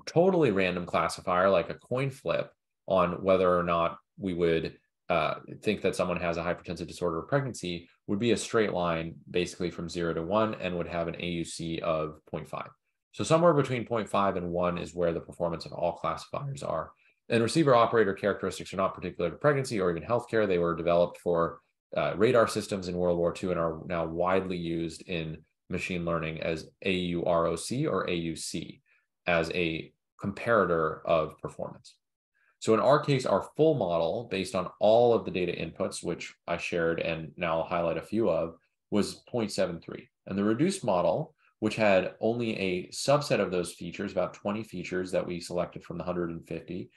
totally random classifier, like a coin flip, on whether or not we would think that someone has a hypertensive disorder of pregnancy, would be a straight line basically from 0 to 1 and would have an AUC of 0.5. So somewhere between 0.5 and 1 is where the performance of all classifiers are. And receiver operator characteristics are not particular to pregnancy or even healthcare. They were developed for radar systems in World War II and are now widely used in machine learning as AUROC or AUC as a comparator of performance. So in our case, our full model, based on all of the data inputs, which I shared and now I'll highlight a few of, was 0.73. And the reduced model, which had only a subset of those features, about 20 features that we selected from the 150,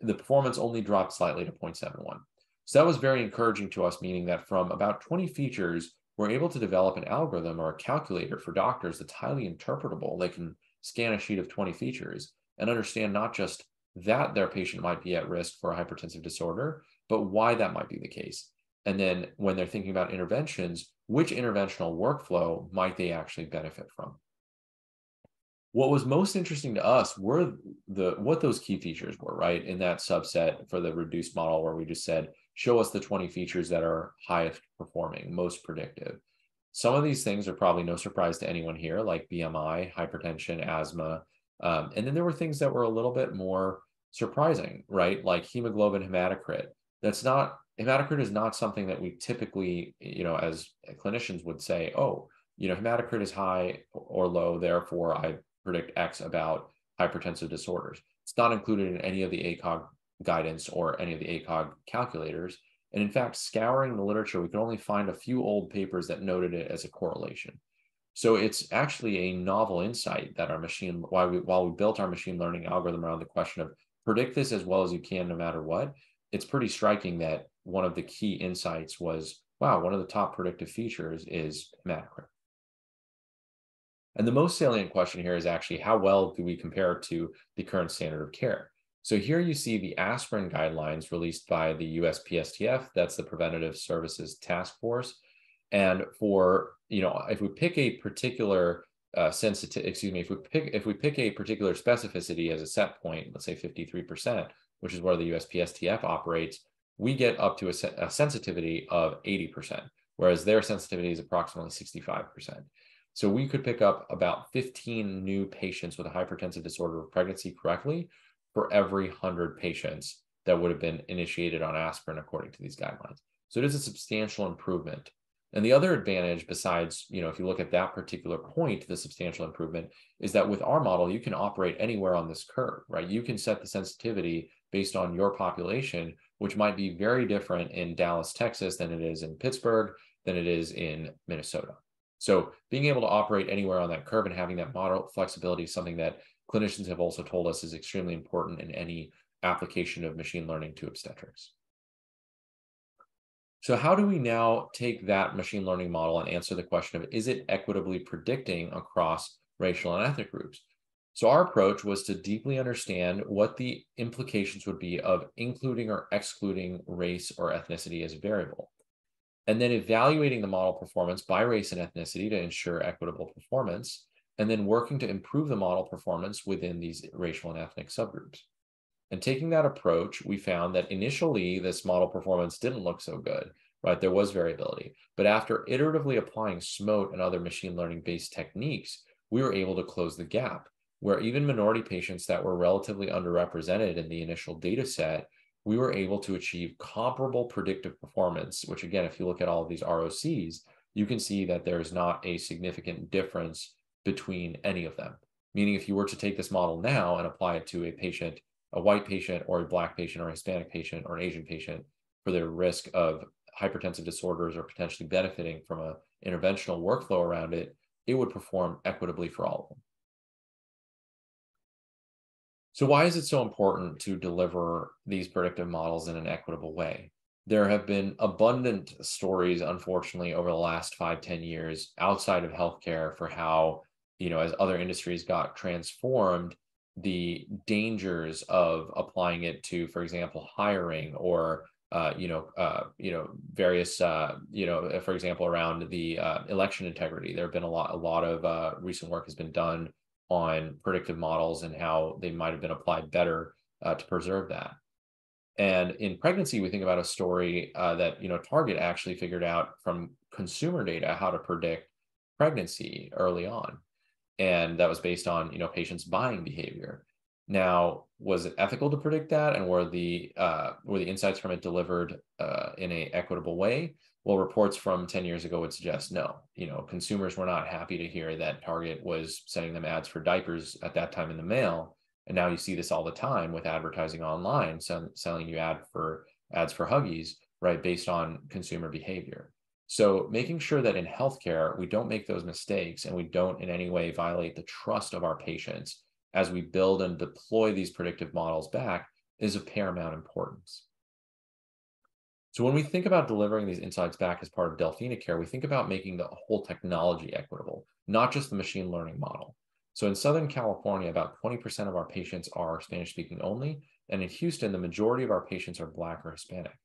the performance only dropped slightly to 0.71. So that was very encouraging to us, meaning that from about 20 features, we're able to develop an algorithm or a calculator for doctors that's highly interpretable. They can scan a sheet of 20 features and understand not just that their patient might be at risk for a hypertensive disorder, but why that might be the case. And then when they're thinking about interventions, which interventional workflow might they actually benefit from? What was most interesting to us were what those key features were, right? In that subset for the reduced model where we just said, show us the 20 features that are highest performing, most predictive. Some of these things are probably no surprise to anyone here, like BMI, hypertension, asthma. And then there were things that were a little bit more surprising, right? Like hemoglobin hematocrit. Hematocrit is not something that we typically, as clinicians would say, oh, hematocrit is high or low, therefore I predict X about hypertensive disorders. It's not included in any of the ACOG guidance or any of the ACOG calculators. And in fact, scouring the literature, we could only find a few old papers that noted it as a correlation. So it's actually a novel insight that while we built our machine learning algorithm around the question of predict this as well as you can no matter what, it's pretty striking that one of the key insights was, wow, one of the top predictive features is hematocrit. And the most salient question here is actually how well do we compare to the current standard of care? So here you see the aspirin guidelines released by the USPSTF, that's the Preventative Services Task Force. And for, if we pick a particular if we pick a particular specificity as a set point, let's say 53%, which is where the USPSTF operates, we get up to a sensitivity of 80%, whereas their sensitivity is approximately 65%. So we could pick up about 15 new patients with a hypertensive disorder of pregnancy correctly for every 100 patients that would have been initiated on aspirin according to these guidelines. So it is a substantial improvement. And the other advantage besides, if you look at that particular point, the substantial improvement is that with our model, you can operate anywhere on this curve, right? You can set the sensitivity based on your population, which might be very different in Dallas, Texas than it is in Pittsburgh, than it is in Minnesota. So being able to operate anywhere on that curve and having that model flexibility is something that clinicians have also told us is extremely important in any application of machine learning to obstetrics. So how do we now take that machine learning model and answer the question of, is it equitably predicting across racial and ethnic groups? So our approach was to deeply understand what the implications would be of including or excluding race or ethnicity as a variable, and then evaluating the model performance by race and ethnicity to ensure equitable performance, and then working to improve the model performance within these racial and ethnic subgroups. And taking that approach, we found that initially this model performance didn't look so good, right? There was variability. But after iteratively applying SMOTE and other machine learning-based techniques, we were able to close the gap, where even minority patients that were relatively underrepresented in the initial data set, we were able to achieve comparable predictive performance, which again, if you look at all of these ROCs, you can see that there's not a significant difference between any of them. Meaning if you were to take this model now and apply it to a patient, a white patient or a Black patient or a Hispanic patient or an Asian patient for their risk of hypertensive disorders or potentially benefiting from an interventional workflow around it, it would perform equitably for all of them. So why is it so important to deliver these predictive models in an equitable way? There have been abundant stories, unfortunately, over the last 5-10 years outside of healthcare for how, as other industries got transformed, the dangers of applying it to, for example, hiring or, various, for example, around the election integrity. There have been a lot of recent work has been done on predictive models and how they might have been applied better to preserve that. And in pregnancy, we think about a story that Target actually figured out from consumer data how to predict pregnancy early on, and that was based on patients' buying behavior. Now, was it ethical to predict that, and were the insights from it delivered in an equitable way? Well, reports from 10 years ago would suggest no. Consumers were not happy to hear that Target was sending them ads for diapers at that time in the mail. And now you see this all the time with advertising online, selling you ads for Huggies, right, based on consumer behavior. So making sure that in healthcare, we don't make those mistakes and we don't in any way violate the trust of our patients as we build and deploy these predictive models back is of paramount importance. So when we think about delivering these insights back as part of DelphinaCare, we think about making the whole technology equitable, not just the machine learning model. So in Southern California, about 20% of our patients are Spanish-speaking only, and in Houston, the majority of our patients are Black or Hispanic.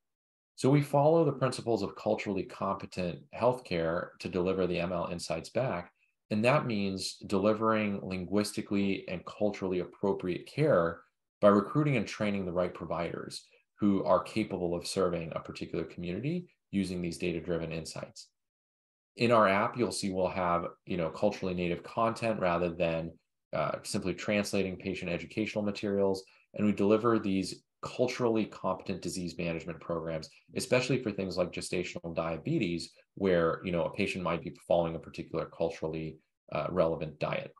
So we follow the principles of culturally competent healthcare to deliver the ML insights back, and that means delivering linguistically and culturally appropriate care by recruiting and training the right providers who are capable of serving a particular community using these data-driven insights. In our app, you'll see we'll have culturally native content rather than simply translating patient educational materials, and we deliver these culturally competent disease management programs, especially for things like gestational diabetes, where a patient might be following a particular culturally relevant diet.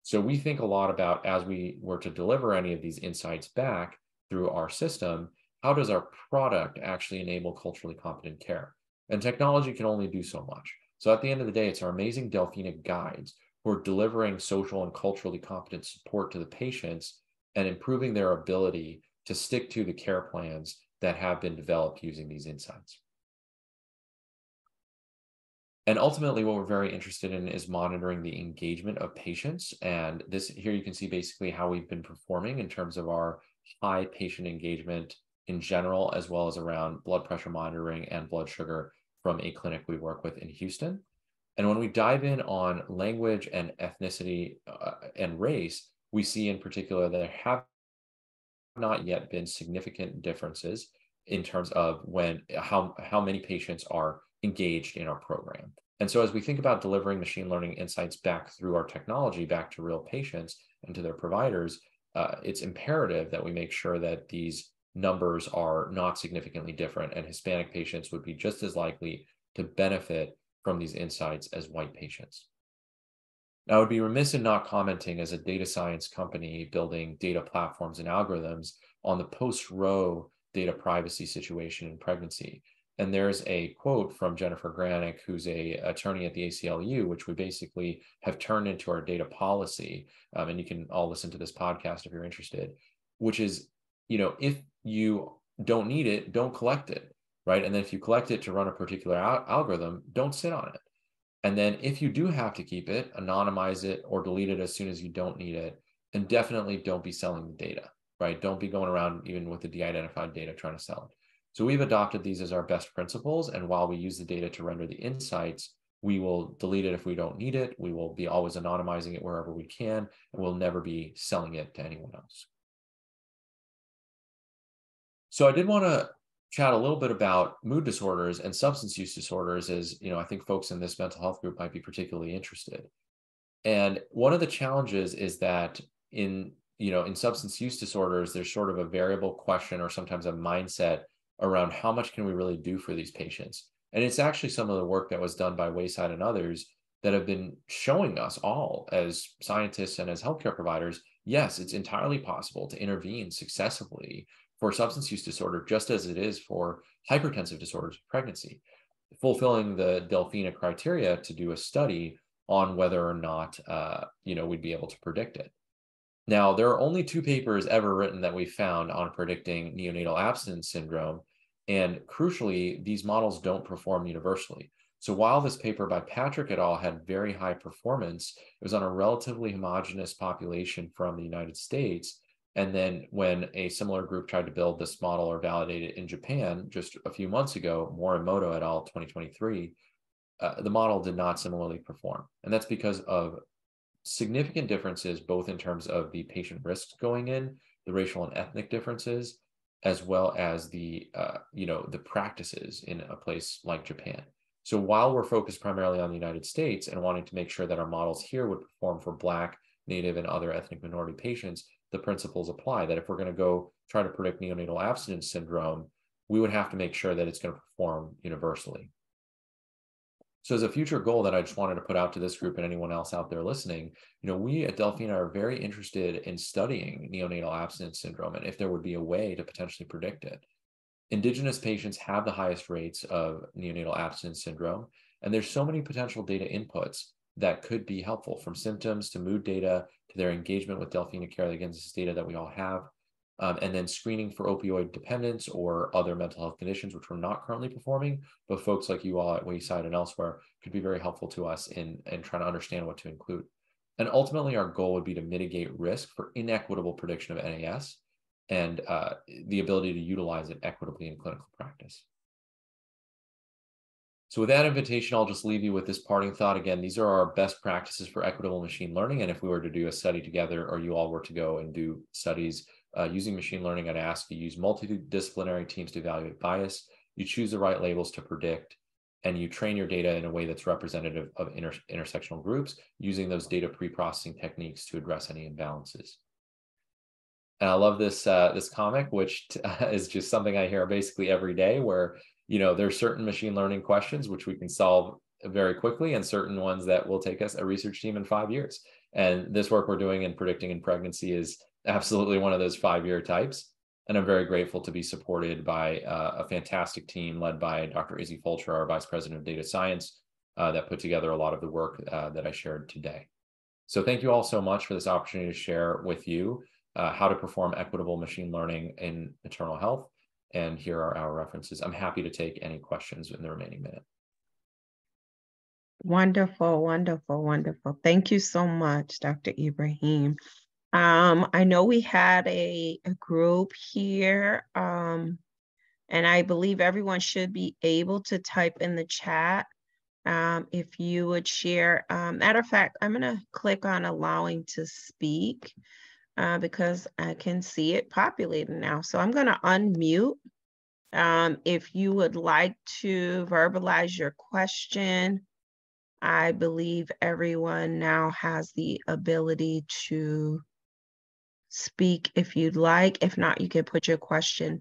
So we think a lot about, as we were to deliver any of these insights back through our system, how does our product actually enable culturally competent care? And technology can only do so much. So at the end of the day, it's our amazing Delphina guides who are delivering social and culturally competent support to the patients and improving their ability to stick to the care plans that have been developed using these insights. And ultimately, what we're very interested in is monitoring the engagement of patients. And this here you can see basically how we've been performing in terms of our high patient engagement in general, as well as around blood pressure monitoring and blood sugar from a clinic we work with in Houston. And when we dive in on language and ethnicity and race, we see in particular that there have not yet been significant differences in terms of how many patients are engaged in our program. And so as we think about delivering machine learning insights back through our technology, back to real patients and to their providers, it's imperative that we make sure that these numbers are not significantly different, and Hispanic patients would be just as likely to benefit from these insights as white patients. Now, I would be remiss in not commenting as a data science company building data platforms and algorithms on the post-Roe data privacy situation in pregnancy. And there's a quote from Jennifer Granick, who's an attorney at the ACLU, which we basically have turned into our data policy. And you can all listen to this podcast if you're interested, which is, if you don't need it, don't collect it, right? And then if you collect it to run a particular algorithm, don't sit on it. And then if you do have to keep it, anonymize it or delete it as soon as you don't need it. And definitely don't be selling the data, right? Don't be going around even with the de-identified data trying to sell it. So we've adopted these as our best principles. And while we use the data to render the insights, we will delete it if we don't need it. We will be always anonymizing it wherever we can, and we'll never be selling it to anyone else. So I did want to chat a little bit about mood disorders and substance use disorders, as I think folks in this mental health group might be particularly interested. And one of the challenges is that in substance use disorders, there's sort of a variable question or sometimes a mindset around how much can we really do for these patients. And it's actually some of the work that was done by Wayside and others that have been showing us all as scientists and as healthcare providers, yes, it's entirely possible to intervene successfully for substance use disorder, just as it is for hypertensive disorders of pregnancy, fulfilling the Delphina criteria to do a study on whether or not, we'd be able to predict it. Now, there are only 2 papers ever written that we found on predicting neonatal abstinence syndrome. And crucially, these models don't perform universally. So while this paper by Patrick et al. Had very high performance, it was on a relatively homogeneous population from the United States. And then when a similar group tried to build this model or validate it in Japan just a few months ago, Morimoto et al. 2023, the model did not similarly perform. And that's because of significant differences, both in terms of the patient risks going in, the racial and ethnic differences, as well as the the practices in a place like Japan. So while we're focused primarily on the United States and wanting to make sure that our models here would perform for Black, Native, and other ethnic minority patients, the principles apply that if we're going to go try to predict neonatal abstinence syndrome, we would have to make sure that it's going to perform universally. So as a future goal that I just wanted to put out to this group and anyone else out there listening, we at Delphina are very interested in studying neonatal abstinence syndrome and if there would be a way to potentially predict it. Indigenous patients have the highest rates of neonatal abstinence syndrome, and there's so many potential data inputs that could be helpful, from symptoms to mood data to their engagement with Delphina Care. Again, this is data that we all have. And then screening for opioid dependence or other mental health conditions, which we're not currently performing, but folks like you all at Wayside and elsewhere could be very helpful to us in trying to understand what to include. And ultimately, our goal would be to mitigate risk for inequitable prediction of NAS and the ability to utilize it equitably in clinical practice. So with that invitation, I'll just leave you with this parting thought. Again, these are our best practices for equitable machine learning. And if we were to do a study together, or you all were to go and do studies using machine learning, I'd ask you use multidisciplinary teams to evaluate bias. You choose the right labels to predict, and you train your data in a way that's representative of intersectional groups, using those data pre-processing techniques to address any imbalances. And I love this this comic, which is just something I hear basically every day, where there's certain machine learning questions which we can solve very quickly, and certain ones that will take us a research team in 5 years. And this work we're doing in predicting in pregnancy is absolutely one of those 5-year types. And I'm very grateful to be supported by a fantastic team led by Dr. Izzy Fulcher, our Vice President of Data Science, that put together a lot of the work that I shared today. So thank you all so much for this opportunity to share with you how to perform equitable machine learning in maternal health. And here are our references. I'm happy to take any questions in the remaining minute. Wonderful, wonderful, wonderful. Thank you so much, Dr. Ebrahim. I know we had a group here, and I believe everyone should be able to type in the chat. If you would share, matter of fact, I'm going to click on allowing to speak because I can see it populating now. So I'm going to unmute. If you would like to verbalize your question, I believe everyone now has the ability to speak if you'd like. If not, you can put your question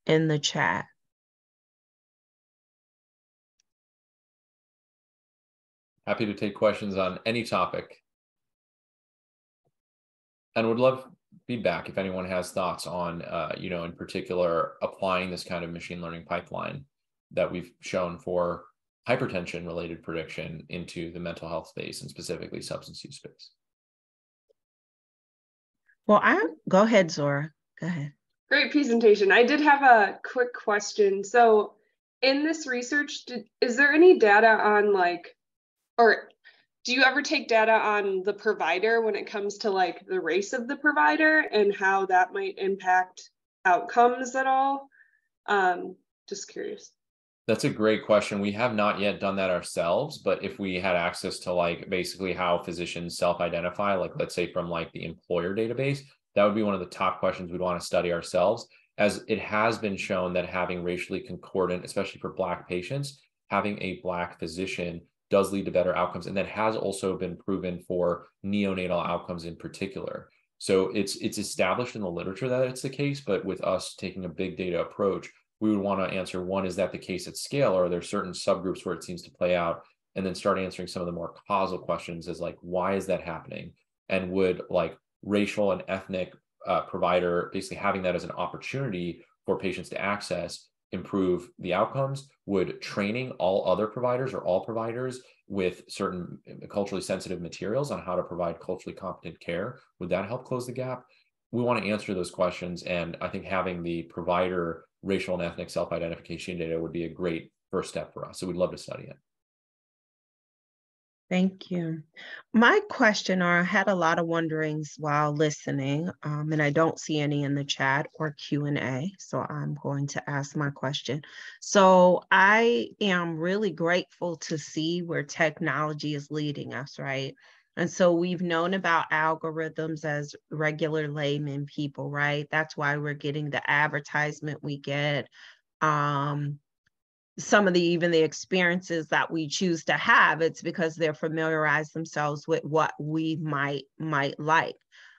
in the chat. Happy to take questions on any topic. And would love feedback if anyone has thoughts on, in particular, applying this kind of machine learning pipeline that we've shown for hypertension related prediction into the mental health space, and specifically substance use space. Well, go ahead, Zora. Go ahead. Great presentation. I did have a quick question. So in this research, is there any data on or do you ever take data on the provider when it comes to the race of the provider and how that might impact outcomes at all? Just curious. That's a great question. We have not yet done that ourselves, but if we had access to basically how physicians self-identify, let's say from the employer database, that would be one of the top questions we'd want to study ourselves, as it has been shown that having racially concordant, especially for Black patients, having a Black physician does lead to better outcomes. And that has also been proven for neonatal outcomes in particular. So it's established in the literature that it's the case, but with us taking a big data approach, we would want to answer, one, is that the case at scale, or are there certain subgroups where it seems to play out? And then start answering some of the more causal questions as why is that happening? And would racial and ethnic provider basically having that as an opportunity for patients to access improve the outcomes? Would training all other providers or all providers with certain culturally sensitive materials on how to provide culturally competent care, would that help close the gap? We want to answer those questions, and I think having the provider racial and ethnic self-identification data would be a great first step for us. So we'd love to study it. Thank you. My question, or I had a lot of wonderings while listening, and I don't see any in the chat or Q&A, so I'm going to ask my question. So I am really grateful to see where technology is leading us, right? And so we've known about algorithms as regular layman people, right? That's why we're getting the advertisement we get. Some of even the experiences that we choose to have, it's because they're familiarized themselves with what we might like.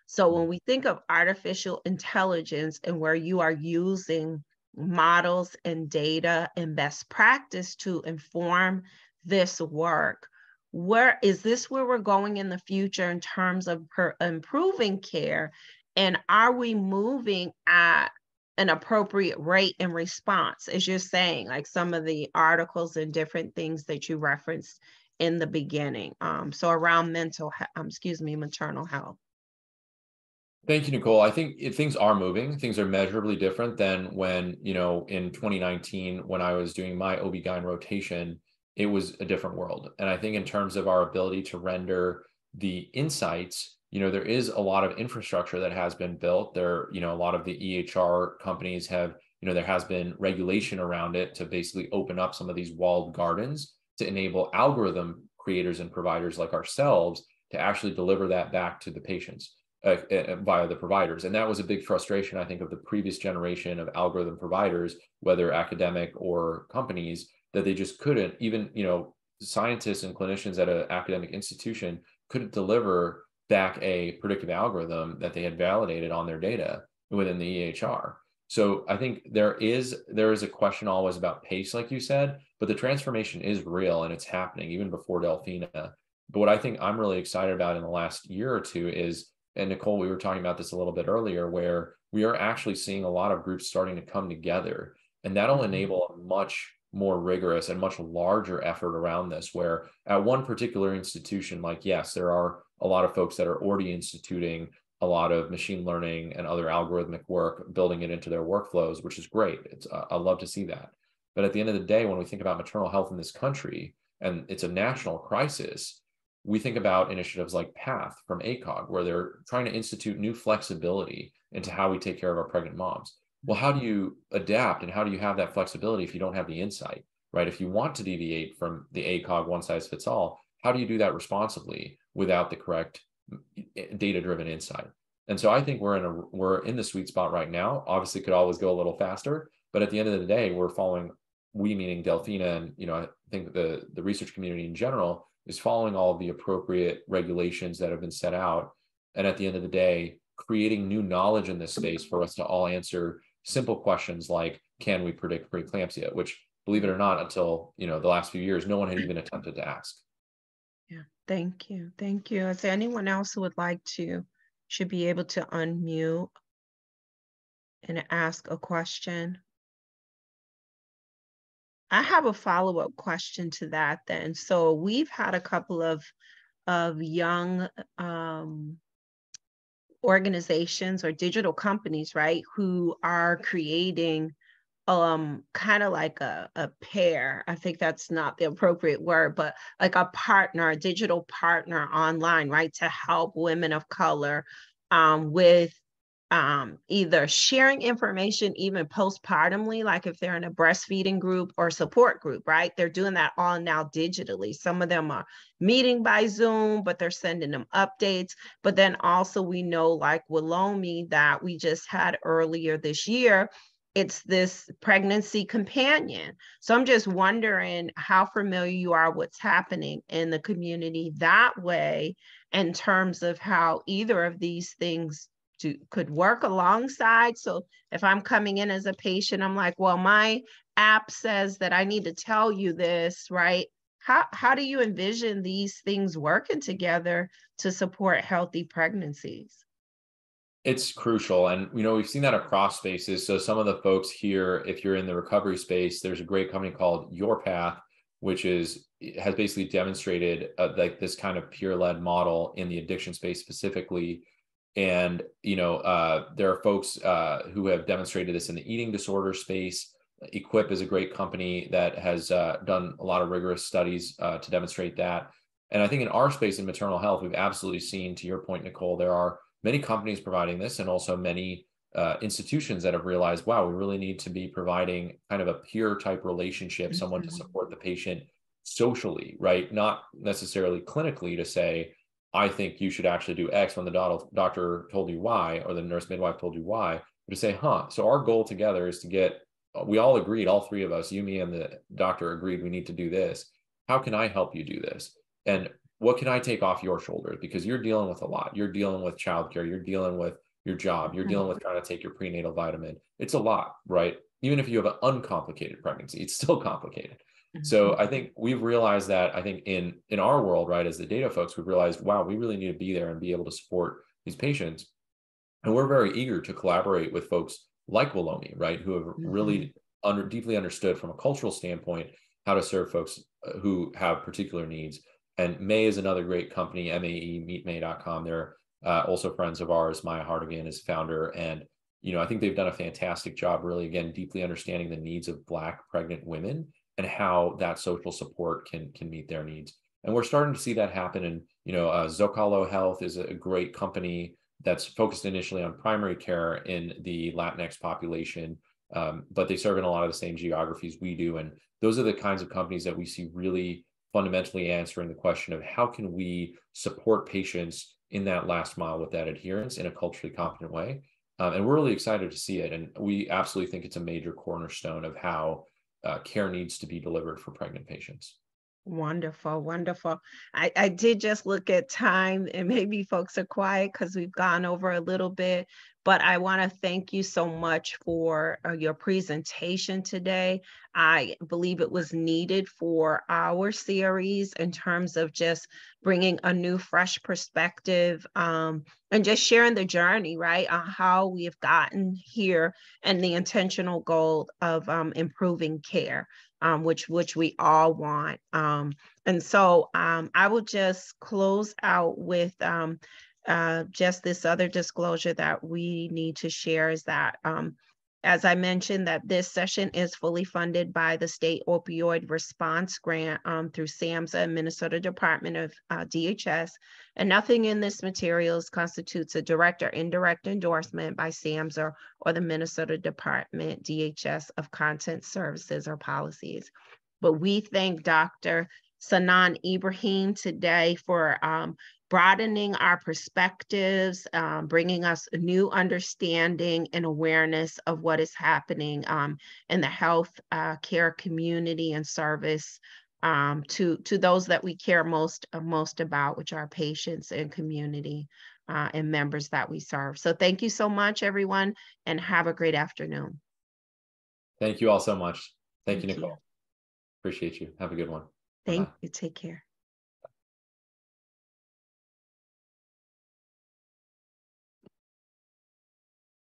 So when we think of artificial intelligence and where you are using models and data and best practice to inform this work, where is this where we're going in the future in terms of improving care? And are we moving at an appropriate rate and response, as you're saying, like some of the articles and different things that you referenced in the beginning? So around maternal health. Thank you, Nicole. I think things are moving. Things are measurably different than when, in 2019, when I was doing my OB-GYN rotation, it was a different world. And I think in terms of our ability to render the insights, there is a lot of infrastructure that has been built there. A lot of the EHR companies have, there has been regulation around it to basically open up some of these walled gardens to enable algorithm creators and providers like ourselves to actually deliver that back to the patients via the providers. And that was a big frustration, I think, of the previous generation of algorithm providers, whether academic or companies, that they just couldn't, even, scientists and clinicians at an academic institution couldn't deliver back a predictive algorithm that they had validated on their data within the EHR. So I think there is a question always about pace, like you said, but the transformation is real and it's happening even before Delphina. But what I think I'm really excited about in the last year or two is, and Nicole, we were talking about this a little bit earlier, where we are actually seeing a lot of groups starting to come together, and that'll enable a much more rigorous and much larger effort around this, where at one particular institution, like, yes, there are a lot of folks that are already instituting a lot of machine learning and other algorithmic work, building it into their workflows, which is great. I love to see that. But at the end of the day, when we think about maternal health in this country, and it's a national crisis, we think about initiatives like PATH from ACOG, where they're trying to institute new flexibility into how we take care of our pregnant moms. Well, how do you adapt and how do you have that flexibility if you don't have the insight, right? If you want to deviate from the ACOG one size fits all, how do you do that responsibly without the correct data-driven insight? And so I think we're in the sweet spot right now. Obviously, could always go a little faster, but at the end of the day, we're following, we meaning Delphina, and I think the research community in general is following all of the appropriate regulations that have been set out. And at the end of the day, creating new knowledge in this space for us to all answer simple questions like, can we predict preeclampsia? Which, believe it or not, until the last few years, no one had even attempted to ask. Yeah, thank you. Thank you. Is there anyone else who would like to, should be able to unmute and ask a question? I have a follow-up question to that then. So we've had a couple of young organizations or digital companies, right, who are creating kind of like a pair. I think that's not the appropriate word, but like a partner, a digital partner online, right, to help women of color with either sharing information even postpartumly, like if they're in a breastfeeding group or support group, right? They're doing that all now digitally. Some of them are meeting by Zoom, but they're sending them updates. But then also we know, like Willomi that we just had earlier this year, it's this pregnancy companion. So I'm just wondering how familiar you are what's happening in the community that way in terms of how either of these things could work alongside. So if I'm coming in as a patient, I'm like, well, my app says that I need to tell you this, right? How do you envision these things working together to support healthy pregnancies? It's crucial. And, we've seen that across spaces. So some of the folks here, if you're in the recovery space, there's a great company called Your Path, which has basically demonstrated like this kind of peer-led model in the addiction space specifically. And, there are folks who have demonstrated this in the eating disorder space. Equip is a great company that has done a lot of rigorous studies to demonstrate that. And I think in our space in maternal health, we've absolutely seen, to your point, Nicole, there are many companies providing this and also many institutions that have realized, wow, we really need to be providing kind of a peer type relationship, someone to support the patient socially, right? Not necessarily clinically to say, I think you should actually do X when the doctor told you Y, or the nurse midwife told you Y, to say, huh, so our goal together is to get, we all agreed, all three of us, you, me, and the doctor agreed we need to do this. How can I help you do this? And what can I take off your shoulders? Because you're dealing with a lot. You're dealing with childcare. You're dealing with your job. You're dealing with trying to take your prenatal vitamin. It's a lot, right? Even if you have an uncomplicated pregnancy, it's still complicated. So I think we've realized that, I think in our world, right, as the data folks, we've realized, wow, we really need to be there and be able to support these patients. And we're very eager to collaborate with folks like Willomi, right, who have really deeply understood from a cultural standpoint how to serve folks who have particular needs. And May is another great company, MAE, meetmay.com. They're also friends of ours. Maya Hardigan is founder. And, you know, I think they've done a fantastic job really, again, deeply understanding the needs of Black pregnant women and how that social support can meet their needs. And we're starting to see that happen. And, you know, Zocalo Health is a great company that's focused initially on primary care in the Latinx population, but they serve in a lot of the same geographies we do. And those are the kinds of companies that we see really fundamentally answering the question of how can we support patients in that last mile with that adherence in a culturally competent way. And we're really excited to see it. And we absolutely think it's a major cornerstone of how care needs to be delivered for pregnant patients. Wonderful, wonderful. I did just look at time, and maybe folks are quiet because we've gone over a little bit, but I want to thank you so much for your presentation today. I believe it was needed for our series in terms of just bringing a new, fresh perspective and just sharing the journey, right, on how we have gotten here and the intentional goal of improving care. Which we all want. And so I will just close out with just this other disclosure that we need to share is that, as I mentioned, that this session is fully funded by the State Opioid Response Grant through SAMHSA and Minnesota Department of DHS, and nothing in this materials constitutes a direct or indirect endorsement by SAMHSA or the Minnesota Department DHS of Content Services or Policies. But we thank Dr. Senan Ebrahim today for broadening our perspectives, bringing us a new understanding and awareness of what is happening in the health care community and service to those that we care most about, which are patients and community and members that we serve. So thank you so much, everyone, and have a great afternoon. Thank you all so much. Thank you, Nicole. Appreciate you. Have a good one. Thank you. Take care.